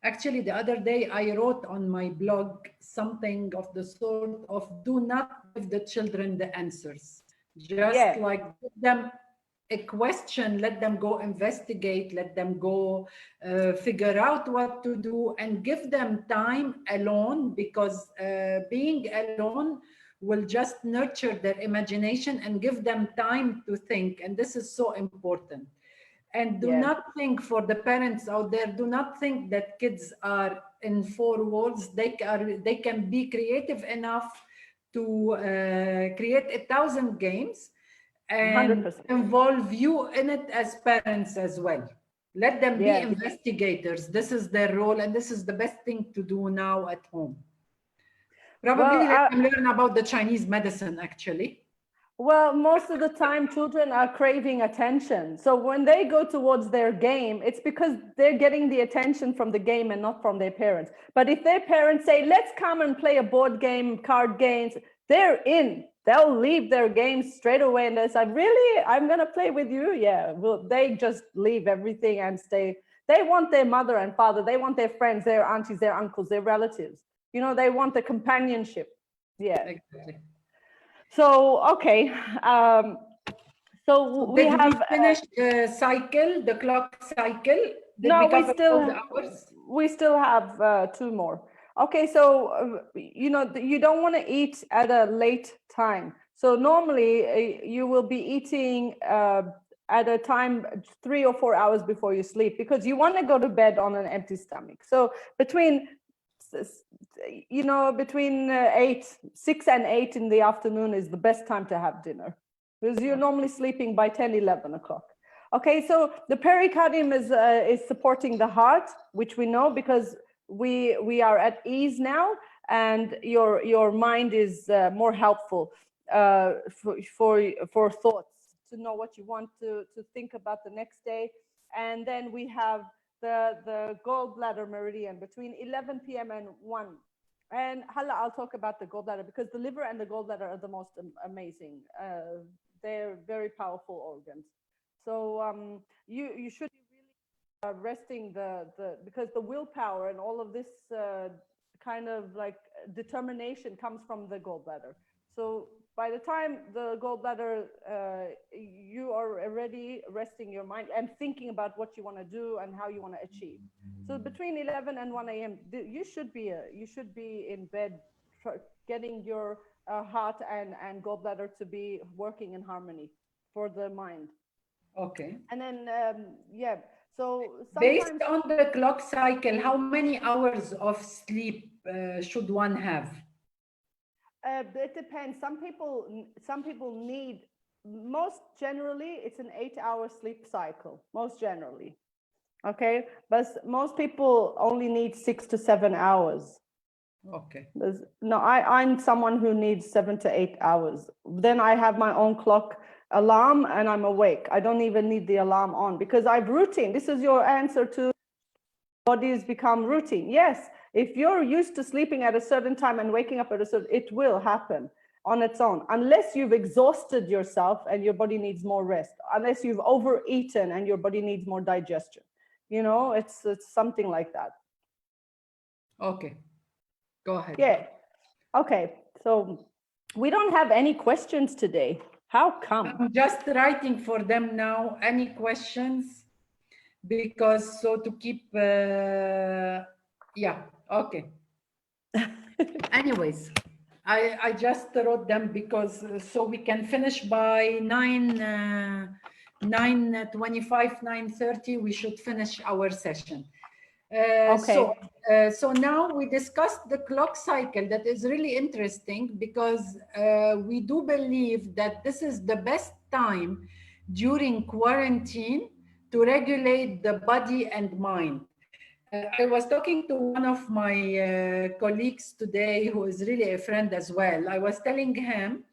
Actually, the other day I wrote on my blog something of the sort of, do not give the children the answers. Just like give them a question, let them go investigate, let them go figure out what to do, and give them time alone, because being alone will just nurture their imagination and give them time to think. And this is so important. And do not think, for the parents out there, do not think that kids are in 4 walls. They can be creative enough to create 1,000 games and 100%. involve you in it as parents as well. Let them be investigators. This is their role, and this is the best thing to do now at home. Probably let them learn about the Chinese medicine, actually. Well, most of the time, children are craving attention. So when they go towards their game, it's because they're getting the attention from the game and not from their parents. But if their parents say, let's come and play a board game, card games, they're in. They'll leave their games straight away and they say, really? I'm going to play with you? Yeah. Well, they just leave everything and stay. They want their mother and father. They want their friends, their aunties, their uncles, their relatives. You know, they want the companionship. Yeah. Exactly. So, okay. So we have finished the cycle, the clock cycle. No, we still have 2 more. Okay, so you know, you don't want to eat at a late time. So normally you will be eating at a time 3 or 4 hours before you sleep, because you want to go to bed on an empty stomach. So between 6 and 8 in the afternoon is the best time to have dinner, because you're normally sleeping by 10, 11 o'clock. Okay, so the pericardium is supporting the heart, which we know because we are at ease now, and your mind is more helpful for thoughts, to know what you want to think about the next day. And then we have the gallbladder meridian between 11 p.m. and 1. And Hala, I'll talk about the gallbladder, because the liver and the gallbladder are the most amazing. They're very powerful organs. So you should be really resting because the willpower and all of this kind of like determination comes from the gallbladder. So by the time the gallbladder, you are already resting your mind and thinking about what you want to do and how you want to achieve. So between 11 and 1 a.m., you should be in bed, getting your heart and gallbladder to be working in harmony for the mind. Okay. And then, so based on the clock cycle, how many hours of sleep should one have? It depends. Some people need, most generally, it's an 8-hour sleep cycle, most generally. Okay, but most people only need 6 to 7 hours. Okay. No, I'm someone who needs 7 to 8 hours. Then I have my own clock alarm and I'm awake. I don't even need the alarm on, because I've routine. This is your answer to bodies become routine. Yes, if you're used to sleeping at a certain time and waking up at a certain, it will happen on its own, unless you've exhausted yourself and your body needs more rest, unless you've overeaten and your body needs more digestion. You know, it's something like that. Okay, go ahead. Yeah. Okay, so we don't have any questions today. How come? I'm just writing for them now. Any questions? Because so to keep, yeah, okay. Anyways, I just wrote them because so we can finish by 9:25, 9:30. We should finish our session. So now we discussed the clock cycle. That is really interesting because we do believe that this is the best time during quarantine to regulate the body and mind. I was talking to one of my colleagues today, who is really a friend as well. I was telling him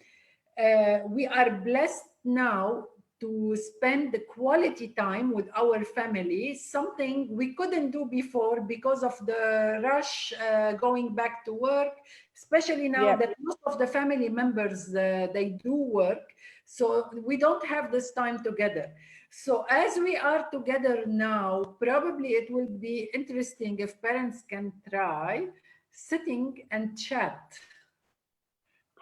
we are blessed now to spend the quality time with our family, something we couldn't do before because of the rush going back to work, especially now that most of the family members, they do work. So we don't have this time together. So as we are together now, probably it will be interesting if parents can try sitting and chat.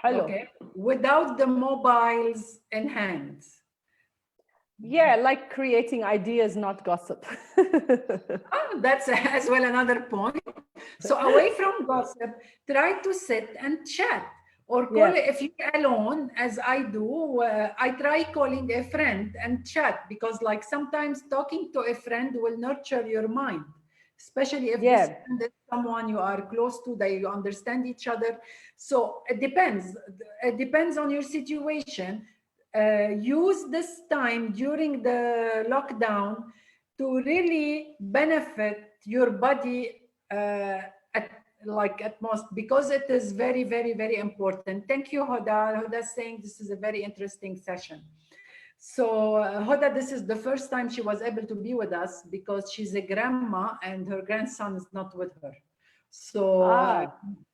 Hello. Okay, without the mobiles in hands. Yeah, like creating ideas, not gossip. That's as well another point. So away from gossip, try to sit and chat, or call if you're alone, as I do. I try calling a friend and chat, because like sometimes talking to a friend will nurture your mind, especially if this friend is someone you are close to, that you understand each other. So it depends on your situation. Use this time during the lockdown to really benefit your body at most, because it is very, very, very important. Thank you, Hoda. Hoda is saying this is a very interesting session. So Hoda, this is the first time she was able to be with us because she's a grandma and her grandson is not with her. So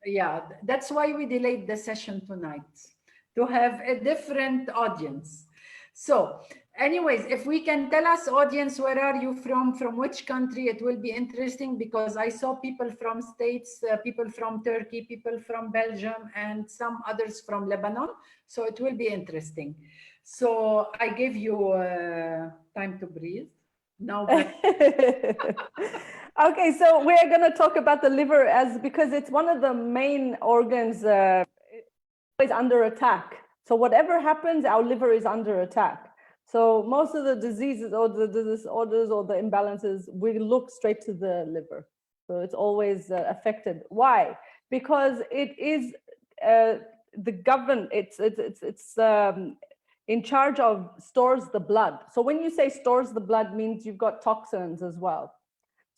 yeah, that's why we delayed the session tonight, to have a different audience. So anyways, if we can tell us, audience, where are you from which country, it will be interesting, because I saw people from States, people from Turkey, people from Belgium, and some others from Lebanon. So it will be interesting. So I gave you time to breathe. Now back. Okay, so we're going to talk about the liver, because it's one of the main organs always under attack. So whatever happens, our liver is under attack. So most of the diseases or the disorders or the imbalances, we look straight to the liver. So it's always affected. Why? Because it is it's in charge of stores the blood. So when you say stores the blood, means you've got toxins as well.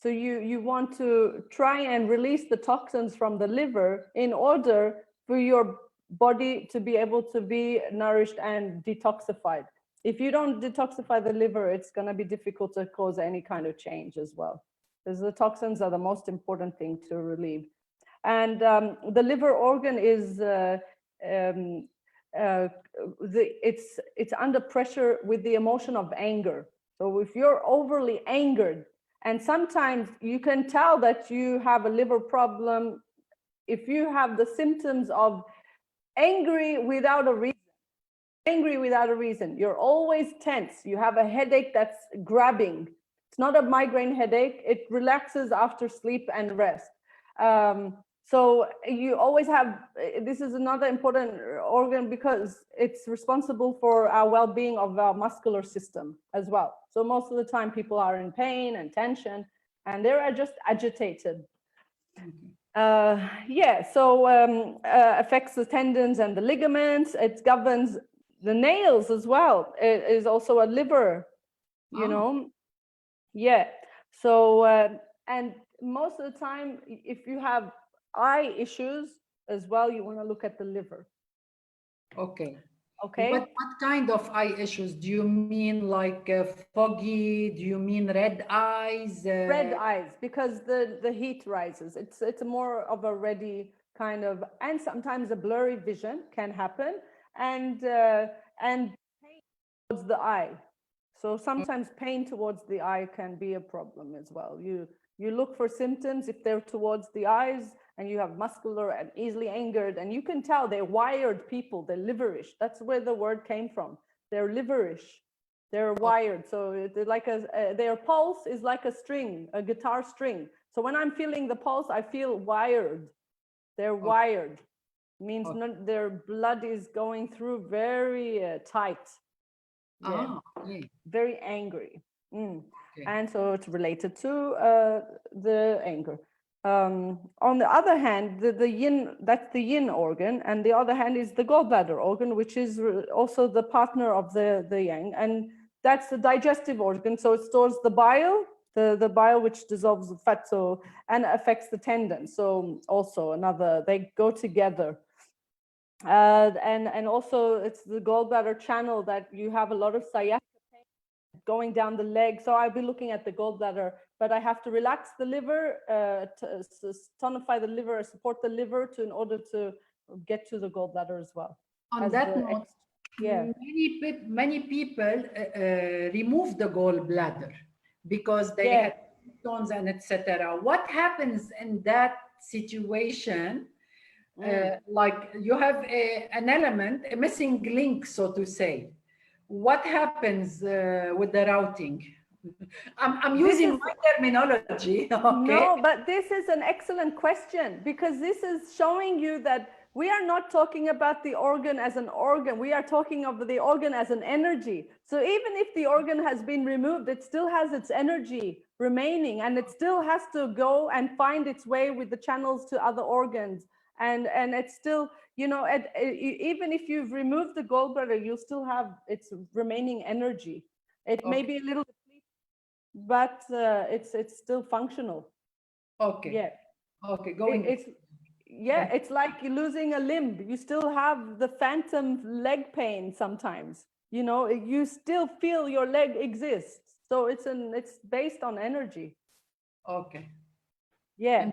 So you want to try and release the toxins from the liver in order for your body to be able to be nourished and detoxified. If you don't detoxify the liver, it's going to be difficult to cause any kind of change as well, because the toxins are the most important thing to relieve. And the liver organ is it's under pressure with the emotion of anger. So if you're overly angered, and sometimes you can tell that you have a liver problem if you have the symptoms of angry without a reason. You're always tense. You have a headache that's grabbing. It's not a migraine headache. It relaxes after sleep and rest. So you always have, this is another important organ because it's responsible for our well-being of our muscular system as well. So most of the time people are in pain and tension and they're just agitated. Affects the tendons and the ligaments. It governs the nails as well. It is also a liver, you know. Yeah. So, and most of the time, if you have eye issues as well, you want to look at the liver. Okay. Okay. What kind of eye issues? Do you mean like foggy? Do you mean red eyes? Red eyes, because the heat rises. It's more of a reddy kind of, and sometimes a blurry vision can happen, and pain towards the eye. So sometimes pain towards the eye can be a problem as well. You look for symptoms if they're towards the eyes and you have muscular and easily angered, and you can tell they're wired people, they're liverish. That's where the word came from. They're liverish. They're wired. So they're like their pulse is like a string, a guitar string. So when I'm feeling the pulse, I feel wired. They're wired. Means their blood is going through very tight. Yeah. Very angry. Okay. And so it's related to the anger. On the other hand, the yin, that's the yin organ, and the other hand is the gallbladder organ, which is also the partner of the yang, and that's the digestive organ. So it stores the bile, the bile which dissolves the fat, so, and affects the tendon. So also another, they go together. And also it's the gallbladder channel that you have a lot of sciatica going down the leg. So I'll be looking at the gallbladder, but I have to relax the liver, tonify the liver, support the liver in order to get to the gallbladder as well. On that note, many people remove the gallbladder because they have stones and etc. What happens in that situation? Like you have an element, a missing link, so to say. What happens with the routing? I'm using my terminology. Okay. No, but this is an excellent question, because this is showing you that we are not talking about the organ as an organ. We are talking of the organ as an energy. So even if the organ has been removed, it still has its energy remaining, and it still has to go and find its way with the channels to other organs. And it's still, you know, even if you've removed the gallbladder, you still have its remaining energy. It may be a little depleted, but it's still functional. Okay. Yeah. Okay. Going. It's like losing a limb. You still have the phantom leg pain sometimes. You know, you still feel your leg exists. So it's based on energy. Okay. Yeah.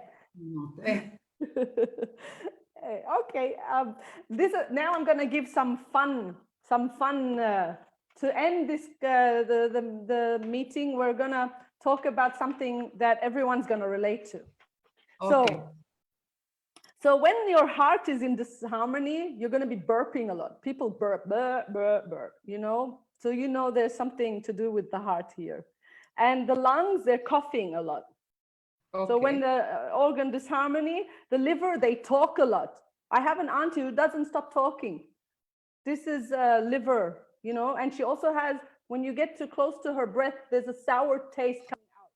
Okay. Now I'm going to give some fun to end this the meeting. We're going to talk about something that everyone's going to relate to. Okay. So when your heart is in disharmony, you're going to be burping a lot. People burp, burp, burp, burp, you know? So you know there's something to do with the heart here. And the lungs, they're coughing a lot. Okay. So when the organ disharmony, the liver, they talk a lot. I have an auntie who doesn't stop talking. This is liver, you know? And she also has, when you get too close to her breath, there's a sour taste coming out.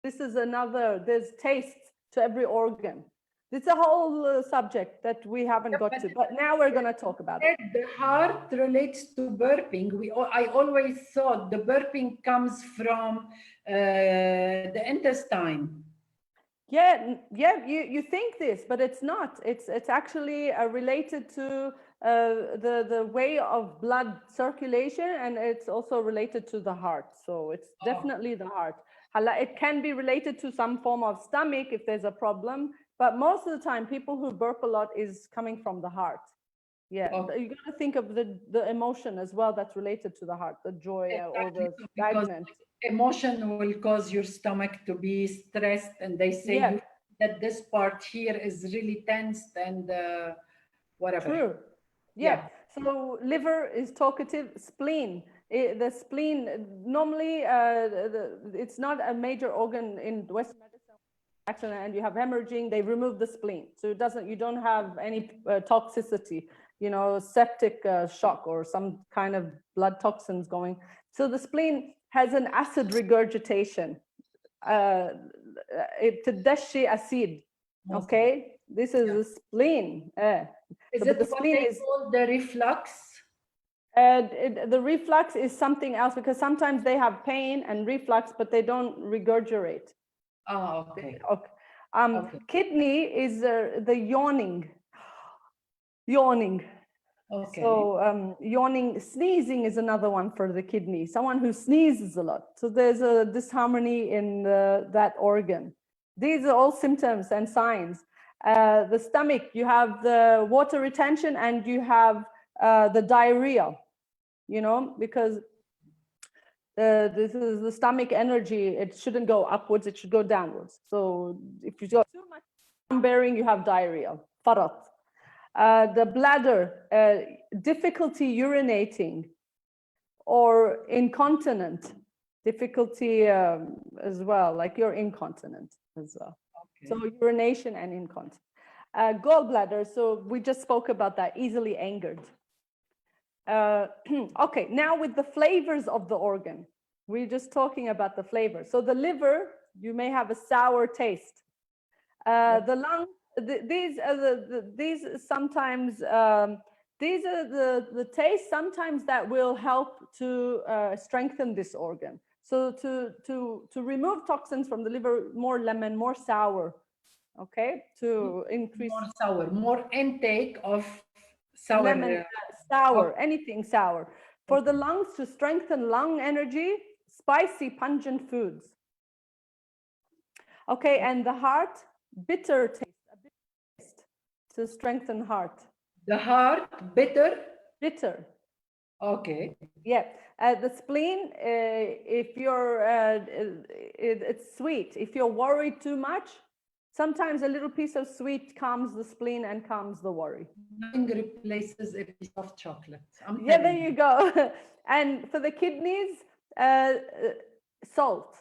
This is there's taste to every organ. It's a whole subject that we haven't got to, but now we're going to talk about it. The heart relates to burping. I always thought the burping comes from the intestine. Yeah, you think this, but it's not. It's actually related to the way of blood circulation, and it's also related to the heart. So it's definitely the heart. It can be related to some form of stomach if there's a problem. But most of the time, people who burp a lot is coming from the heart. Yeah, you got to think of the emotion as well that's related to the heart, the joy or the stagnant. Emotion will cause your stomach to be stressed, and they say that this part here is really tensed and whatever. True. Yeah. So liver is talkative. Spleen. The spleen normally it's not a major organ in Western medicine. And you have hemorrhaging, they remove the spleen, so you don't have any toxicity, you know, septic shock or some kind of blood toxins going. So the spleen has an acid regurgitation. Tadashi acid. Okay, this is the spleen. Is it the spleen is called the reflux? The reflux is something else, because sometimes they have pain and reflux, but they don't regurgitate. Oh, okay. Kidney is the yawning. Yawning. Okay. So yawning, sneezing is another one for the kidney. Someone who sneezes a lot. So there's a disharmony in that organ. These are all symptoms and signs. The stomach, you have the water retention and you have the diarrhea, you know, because this is the stomach energy. It shouldn't go upwards, it should go downwards. So if you go too much bearing, you have diarrhea. Farat. The bladder, difficulty urinating or incontinent, difficulty as well, like you're incontinent as well. Okay. So urination and incontinence. Gallbladder, so we just spoke about that, easily angered. Okay, now with the flavors of the organ. We're just talking about the flavor. So the liver, you may have a sour taste. The lung, these are these sometimes these are the taste sometimes that will help to strengthen this organ. So to remove toxins from the liver, more lemon, more sour, okay, to increase more sour, more intake of sour. Lemon, sour, anything sour. For the lungs, to strengthen lung energy, spicy, pungent foods. Okay, and the heart, bitter taste, a bitter taste to strengthen heart. The heart, bitter. Bitter. Okay. Yeah. The spleen, if you're, it's sweet. If you're worried too much, sometimes a little piece of sweet calms the spleen and calms the worry. Nothing replaces a piece of chocolate. Yeah, there you go. And for the kidneys, salt,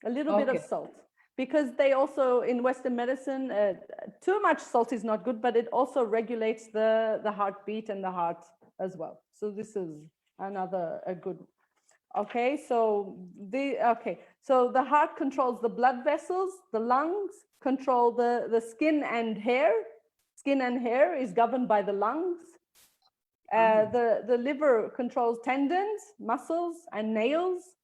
a little bit of salt, because they also, in Western medicine, too much salt is not good, but it also regulates the heartbeat and the heart as well. So this is another good. Okay, so so the heart controls the blood vessels, the lungs control the skin and hair. Skin and hair is governed by the lungs. The liver controls tendons, muscles, and nails.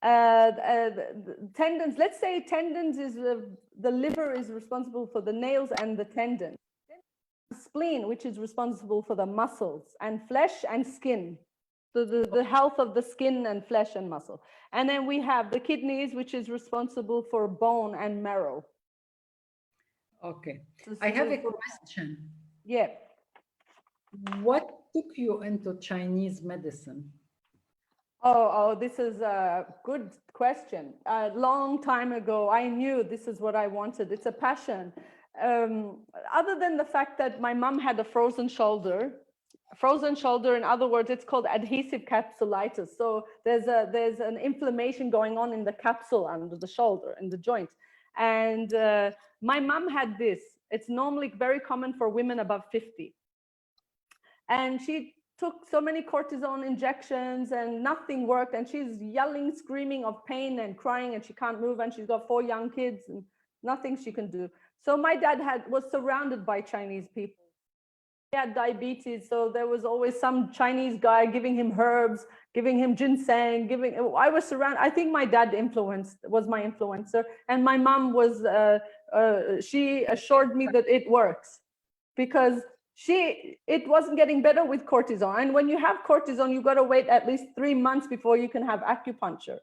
Tendons, let's say tendons is the liver is responsible for the nails and the tendons. Spleen, which is responsible for the muscles and flesh and skin. So the health of the skin and flesh and muscle. And then we have the kidneys, which is responsible for bone and marrow. Okay. I have a question. Yeah. What took you into Chinese medicine? Oh, this is a good question. A long time ago, I knew this is what I wanted. It's a passion. Other than the fact that my mom had a frozen shoulder, in other words, it's called adhesive capsulitis. So there's an inflammation going on in the capsule under the shoulder, in the joint. And my mom had this. It's normally very common for women above 50. And she took so many cortisone injections and nothing worked. And she's yelling, screaming of pain and crying, and she can't move. And she's got 4 young kids and nothing she can do. So my dad was surrounded by Chinese people. He had diabetes, so there was always some Chinese guy giving him herbs, giving him ginseng, I was surrounded. I think my dad was my influencer, and my mom was, she assured me that it works, because it wasn't getting better with cortisone. And when you have cortisone, you got to wait at least 3 months before you can have acupuncture.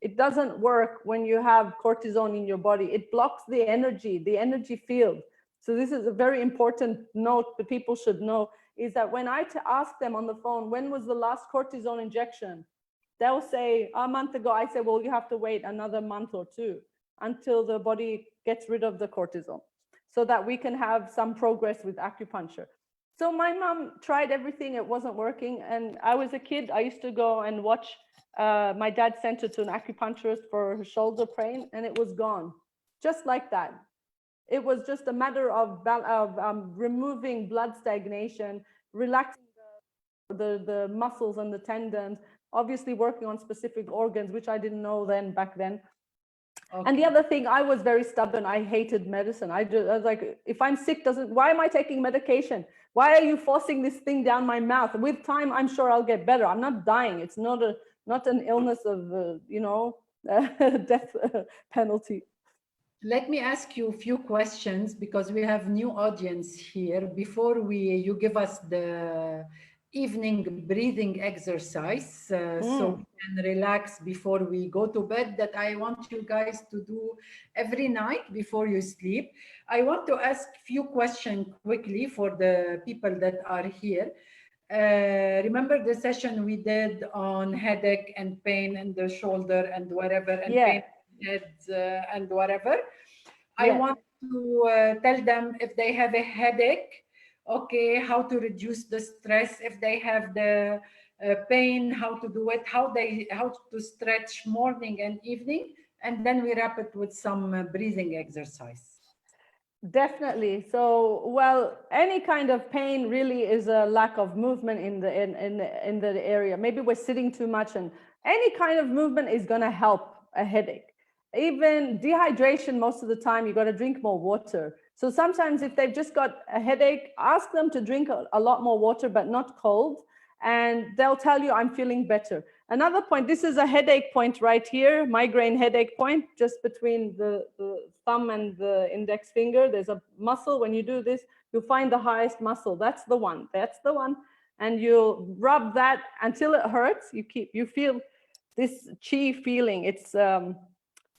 It doesn't work when you have cortisone in your body. It blocks the energy field. So this is a very important note that people should know, is that when I ask them on the phone, when was the last cortisone injection? They'll say a month ago. I say, well, you have to wait another month or 2 until the body gets rid of the cortisone, so that we can have some progress with acupuncture. So my mom tried everything. It wasn't working. And I was a kid. I used to go and watch. My dad sent her to an acupuncturist for her shoulder pain, and it was gone. Just like that. It was just a matter of removing blood stagnation, relaxing the muscles and the tendons, obviously working on specific organs, which I didn't know back then. Okay. And the other thing, I was very stubborn. I hated medicine. I was like, if I'm sick, why am I taking medication? Why are you forcing this thing down my mouth? With time, I'm sure I'll get better. I'm not dying. It's not an illness of, death penalty. Let me ask you a few questions, because we have new audience here. Before you give us the evening breathing exercise, so we can relax before we go to bed, that I want you guys to do every night before you sleep. I want to ask a few questions quickly for the people that are here. Remember the session we did on headache and pain in the shoulder and whatever, and pain head and whatever. I want to tell them, if they have a headache, okay, how to reduce the stress. If they have the pain, how to do it, how to stretch morning and evening, and then we wrap it with some breathing exercise. Definitely. So, well, any kind of pain really is a lack of movement in the area. Maybe we're sitting too much and Any kind of movement is going to help a headache. Even dehydration, most of the time, you got to drink more water. So sometimes if they've just got a headache, ask them to drink a lot more water, but not cold. And they'll tell you, I'm feeling better. Another point, this is a headache point right here, migraine headache point, just between the thumb and the index finger. There's a muscle. When you do this, you'll find the highest muscle. That's the one. That's the one. And you'll rub that until it hurts. You feel this chi feeling. It's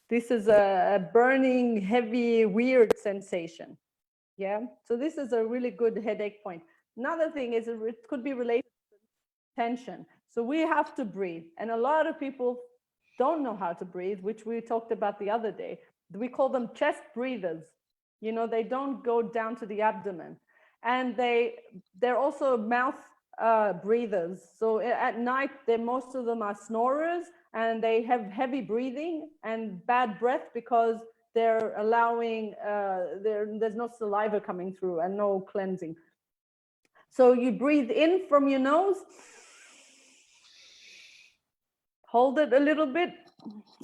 this is a burning, heavy, weird sensation. Yeah. So this is a really good headache point. Another thing is it could be related to tension. So we have to breathe. And a lot of people don't know how to breathe, which we talked about the other day. We call them chest breathers. You know, they don't go down to the abdomen. And they're also mouth breathers. So at night, most of them are snorers, and they have heavy breathing and bad breath because they're allowing, there's no saliva coming through and no cleansing. So you breathe in from your nose, hold it a little bit,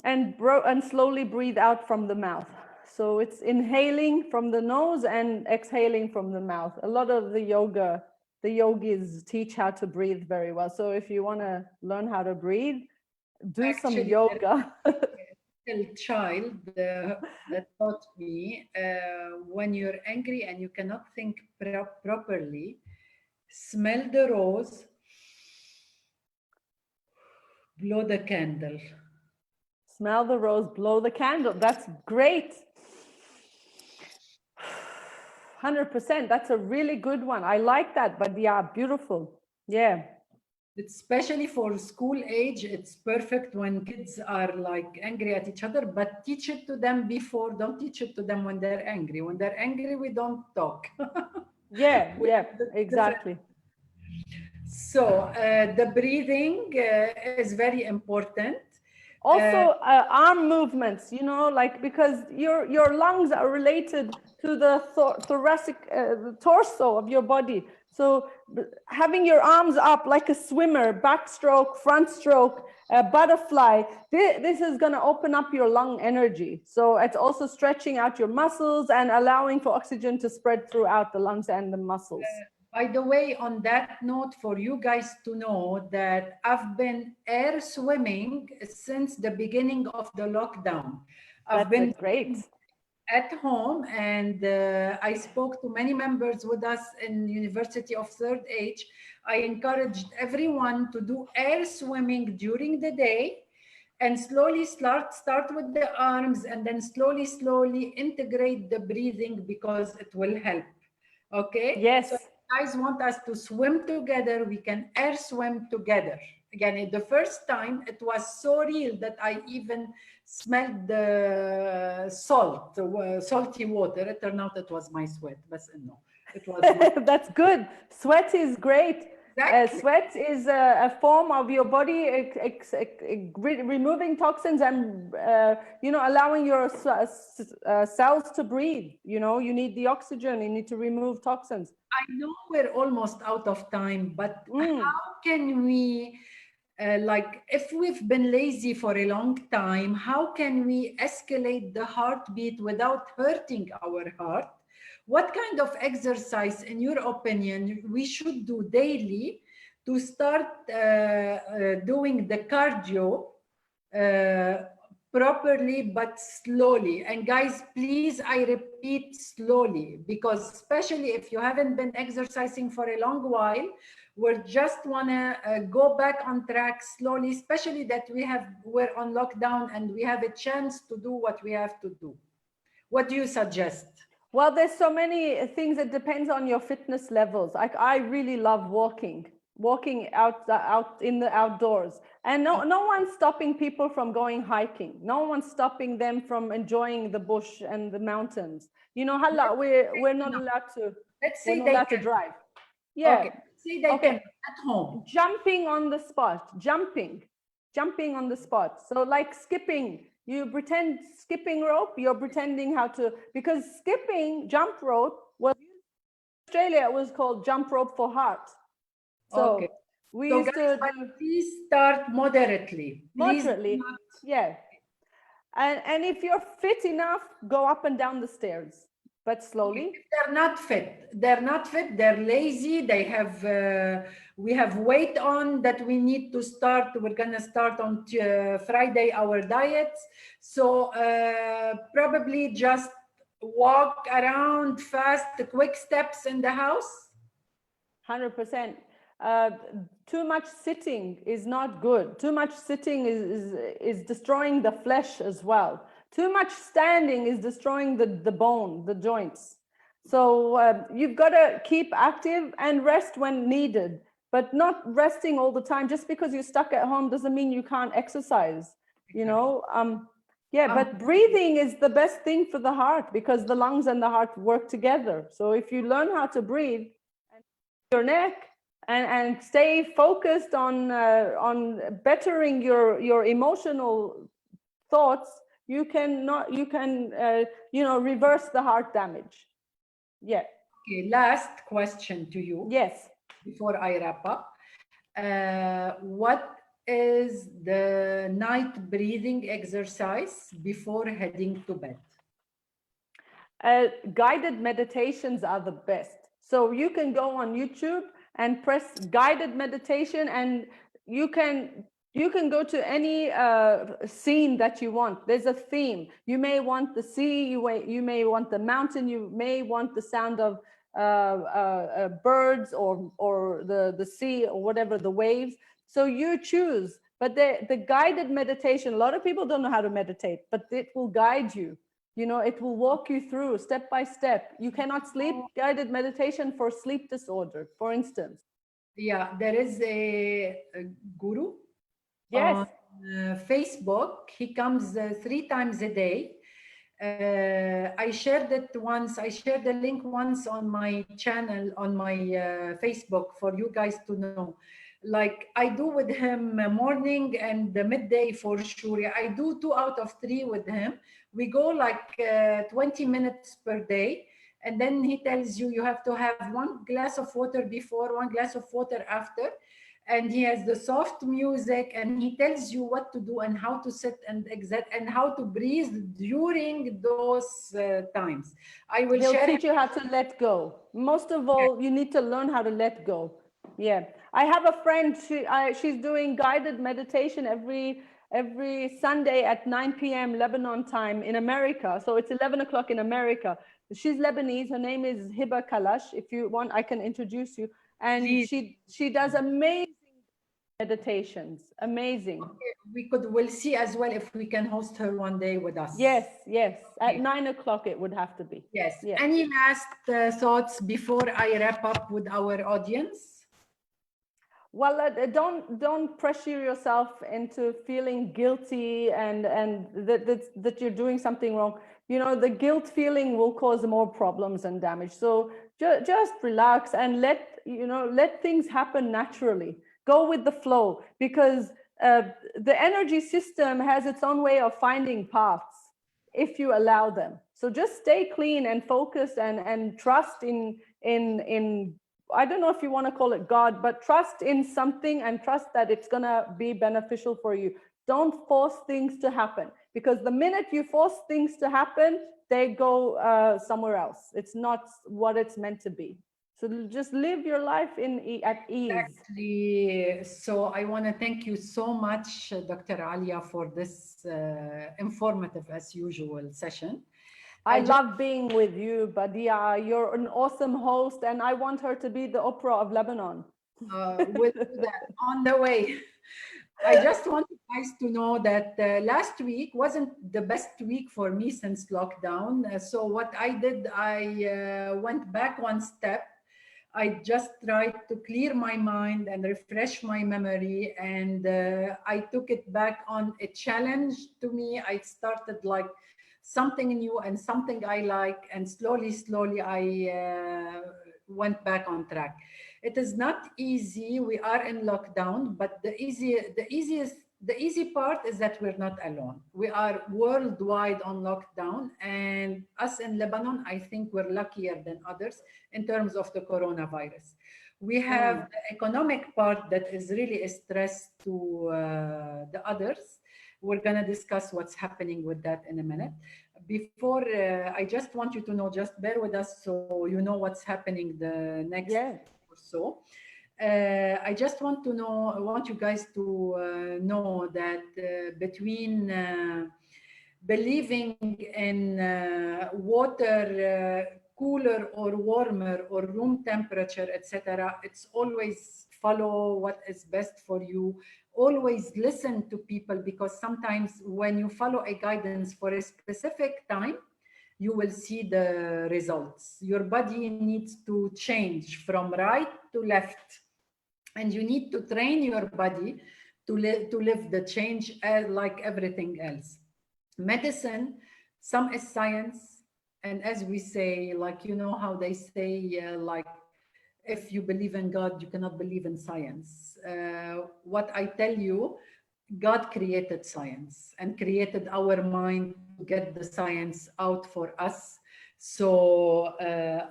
and slowly breathe out from the mouth. So it's inhaling from the nose and exhaling from the mouth. A lot of the yogis teach how to breathe very well. So if you want to learn how to breathe, do some yoga. A child that taught me, when you're angry and you cannot think properly, smell the rose, blow the candle. Smell the rose, blow the candle. That's great. 100%. That's a really good one. I like that, but yeah, beautiful. Yeah. Especially for school age, it's perfect when kids are like angry at each other, but teach it to them before. Don't teach it to them when they're angry. When they're angry, we don't talk. Yeah, exactly. So the breathing is very important. Also, arm movements, you know, like, because your lungs are related to the thoracic torso of your body. So having your arms up like a swimmer, backstroke, front stroke, butterfly, this is going to open up your lung energy. So it's also stretching out your muscles and allowing for oxygen to spread throughout the lungs and the muscles. By the way, on that note, for you guys to know that I've been air swimming since the beginning of the lockdown. I've been great at home, and I spoke to many members with us in University of Third Age. I encouraged everyone to do air swimming during the day and slowly start with the arms, and then slowly integrate the breathing, because it will help. Okay? Yes. So if you guys want us to swim together, we can air swim together. Again, the first time it was so real that I even smelled the salty water. It turned out it was my sweat, but no, it was That's good. Sweat is great. Exactly. Sweat is a form of your body removing toxins and you know, allowing your cells to breathe. You know, you need the oxygen, you need to remove toxins. I know we're almost out of time, but how can we, like, if we've been lazy for a long time, how can we escalate the heartbeat without hurting our heart? What kind of exercise, in your opinion, we should do daily to start doing the cardio properly but slowly? And guys, please, I repeat, slowly, because especially if you haven't been exercising for a long while, we just want to go back on track slowly, especially that we're on lockdown and we have a chance to do what we have to do. What do you suggest? Well, there's so many things. It depends on your fitness levels. I really love walking out in the outdoors, and no one's stopping people from going hiking. No one's stopping them from enjoying the bush and the mountains. You know, we're not allowed to. Let's say we're not allowed to drive. Yeah. Okay. Say they can at home. Jumping on the spot. Jumping on the spot. So like skipping. You pretend skipping rope, you're pretending how to, because skipping jump rope was, in Australia, it was called jump rope for heart. So We So used guys, to do please start moderately. Please moderately. not. Yeah. And if you're fit enough, go up and down the stairs, but slowly. If they're not fit, they're lazy, they have, we have weight on that we need to start. We're gonna start on Friday our diets. So probably just walk around fast, quick steps in the house. 100%. Too much sitting is not good. Too much sitting is destroying the flesh as well. Too much standing is destroying the bone, the joints. So you've got to keep active and rest when needed, but not resting all the time. Just because you're stuck at home doesn't mean you can't exercise, you know? Yeah, but breathing is the best thing for the heart because the lungs and the heart work together. So if you learn how to breathe, your neck and stay focused on bettering your emotional thoughts, you can reverse the heart damage. Yeah. Okay, last question to you. Yes. Before I wrap up, what is the night breathing exercise before heading to bed? Guided meditations are the best. So you can go on YouTube and press guided meditation, and you can go to any scene that you want. There's a theme. You may want the sea, you may want the mountain, you may want the sound of birds or the sea or whatever, the waves. So you choose. But the guided meditation, a lot of people don't know how to meditate, but it will guide you. You know, it will walk you through step by step. You cannot sleep. Guided meditation for sleep disorder, for instance. Yeah, there is a guru. Yes. On Facebook. He comes 3 times a day. I shared it once. I shared the link once on my channel, on my Facebook, for you guys to know. Like I do with him morning and the midday for sure. I do 2 out of 3 with him. We go like 20 minutes per day. And then he tells you have to have 1 glass of water before, 1 glass of water after. And he has the soft music, and he tells you what to do and how to sit and how to breathe during those times. He'll teach you how to let go. Most of all, you need to learn how to let go. Yeah, I have a friend. She's doing guided meditation every Sunday at 9 p.m. Lebanon time in America. So it's 11 o'clock in America. She's Lebanese. Her name is Hiba Kalash. If you want, I can introduce you. And Please. she does amazing meditations. Amazing. Okay, we'll see as well if we can host her one day with us. Yes. Okay. At 9 o'clock it would have to be. Yes. Yeah. Any last thoughts before I wrap up with our audience? Well, don't pressure yourself into feeling guilty and that you're doing something wrong. You know, the guilt feeling will cause more problems and damage. So just relax and let things happen naturally. Go with the flow, because the energy system has its own way of finding paths if you allow them. So just stay clean and focused and trust in I don't know if you want to call it God, but trust in something and trust that it's going to be beneficial for you. Don't force things to happen, because the minute you force things to happen, they go somewhere else. It's not what it's meant to be. So just live your life at ease. Exactly. So I want to thank you so much, Dr. Alia, for this informative, as usual, session. I love being with you, Badia. You're an awesome host, and I want her to be the Oprah of Lebanon. We'll do that on the way. I just want you guys to know that last week wasn't the best week for me since lockdown. So what I did, I went back 1 step. I just tried to clear my mind and refresh my memory, and I took it back on a challenge to me. I started like something new and something I like, and slowly I went back on track. It is not easy. We are in lockdown, but the easy part is that we're not alone. We are worldwide on lockdown, and us in Lebanon, I think we're luckier than others in terms of the coronavirus. We have the economic part that is really a stress to the others. We're going to discuss what's happening with that in a minute. Before, I just want you to know, just bear with us so you know what's happening the next or so. I just want to know, I want you guys to know that between believing in water cooler or warmer or room temperature, etc., it's always follow what is best for you. Always listen to people, because sometimes when you follow a guidance for a specific time, you will see the results. Your body needs to change from right to left, and you need to train your body to live the change like everything else. Medicine, some is science, and as we say, like, you know how they say, like, if you believe in God, you cannot believe in science. What I tell you, God created science and created our mind to get the science out for us. So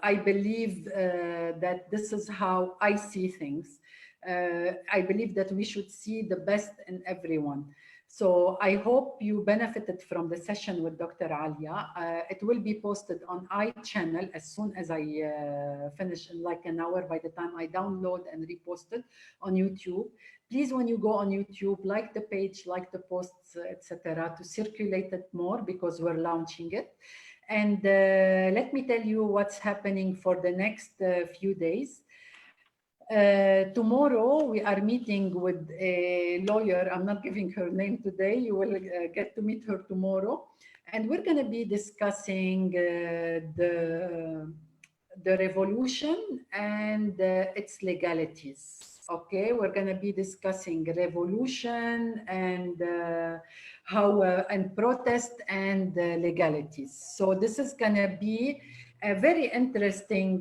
I believe that this is how I see things. I believe that we should see the best in everyone. So I hope you benefited from the session with Dr. Alia. It will be posted on iChannel as soon as I finish, in like an hour, by the time I download and repost it on YouTube. Please, when you go on YouTube, like the page, like the posts, etc., to circulate it more, because we're launching it. And let me tell you what's happening for the next few days. Tomorrow we are meeting with a lawyer. I'm not giving her name today. You will get to meet her tomorrow. And we're going to be discussing the revolution and its legalities. Okay, we're going to be discussing revolution and how and protest and legalities. So this is going to be a very interesting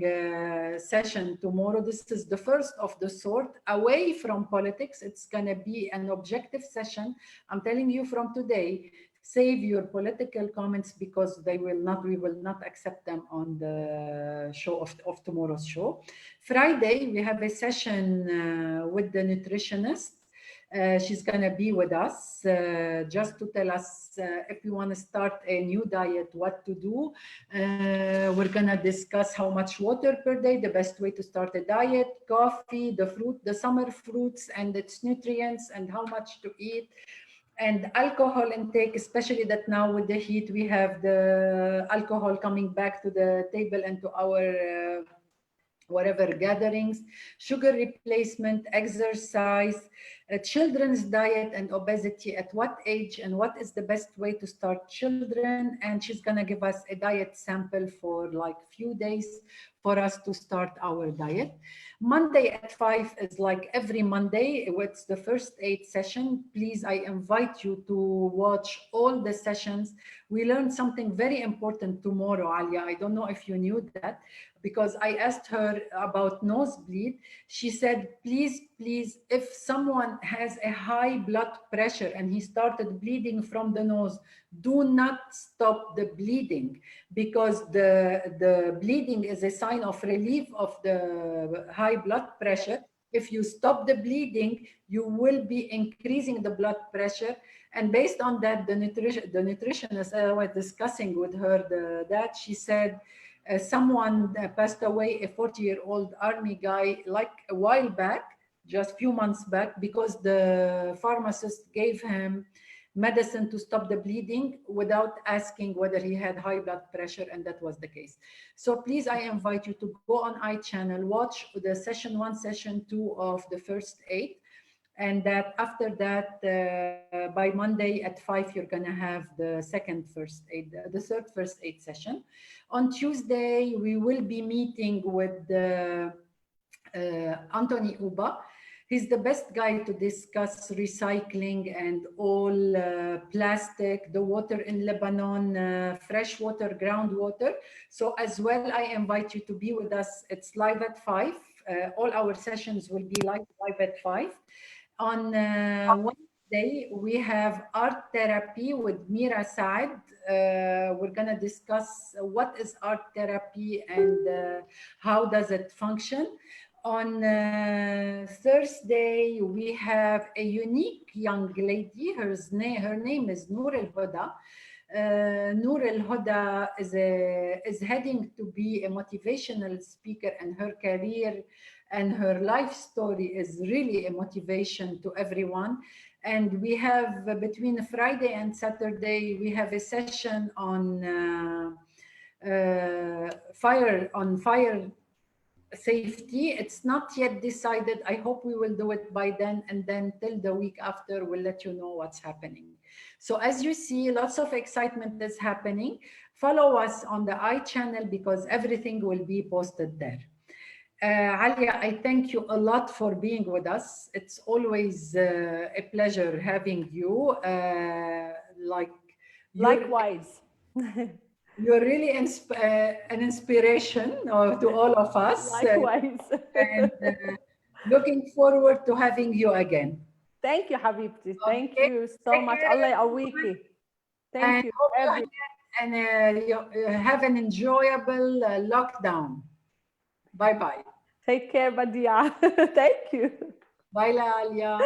session tomorrow. This is the first of the sort, away from politics. It's going to be an objective session. I'm telling you from today, save your political comments, because we will not accept them on the show of tomorrow's show. Friday, we have a session with the nutritionist. She's going to be with us just to tell us if we want to start a new diet, what to do. We're going to discuss how much water per day, the best way to start a diet, coffee, the fruit, the summer fruits and its nutrients, and how much to eat. And alcohol intake, especially that now with the heat, we have the alcohol coming back to the table and to our whatever gatherings, sugar replacement, exercise, children's diet and obesity, at what age and what is the best way to start children. And she's going to give us a diet sample for like few days for us to start our diet. Monday at 5 is like every Monday. It's the first aid session. Please, I invite you to watch all the sessions. We learned something very important tomorrow, Alia. I don't know if you knew that, because I asked her about nosebleed. She said, please, if someone has a high blood pressure and he started bleeding from the nose, do not stop the bleeding, because the bleeding is a sign of relief of the high blood pressure. If you stop the bleeding, you will be increasing the blood pressure. And based on that, the nutritionist, I was discussing with her that she said, someone passed away, a 40-year-old army guy, like a while back, just few months back, because the pharmacist gave him medicine to stop the bleeding without asking whether he had high blood pressure, and that was the case. So please, I invite you to go on iChannel, watch the session 1, session 2 of the first aid, and that after that, by Monday at 5, you're going to have the third first aid session. On Tuesday, we will be meeting with Anthony Uba. He's the best guy to discuss recycling and all plastic, the water in Lebanon, fresh water, groundwater. So as well, I invite you to be with us. It's live at 5. All our sessions will be live at 5. On Wednesday, we have art therapy with Mira Saad. We're going to discuss what is art therapy and how does it function. On Thursday, we have a unique young lady. Her name is Noor Al Huda. Noor Al Huda is heading to be a motivational speaker, and her career and her life story is really a motivation to everyone. And we have between Friday and Saturday, we have a session on fire safety. It's not yet decided. I hope we will do it by then, and then till the week after, we'll let you know what's happening. So as you see, lots of excitement is happening. Follow us on the iChannel because everything will be posted there. Alia, I thank you a lot for being with us. It's always a pleasure having you. Likewise. You're really an inspiration to all of us. Likewise. And looking forward to having you again. Thank you, Habibti. Thank Okay. you so much. Allah yawiki. Thank you, everyone. And have an enjoyable lockdown. Bye-bye. Take care, Badia. Thank you. Bye, Alia.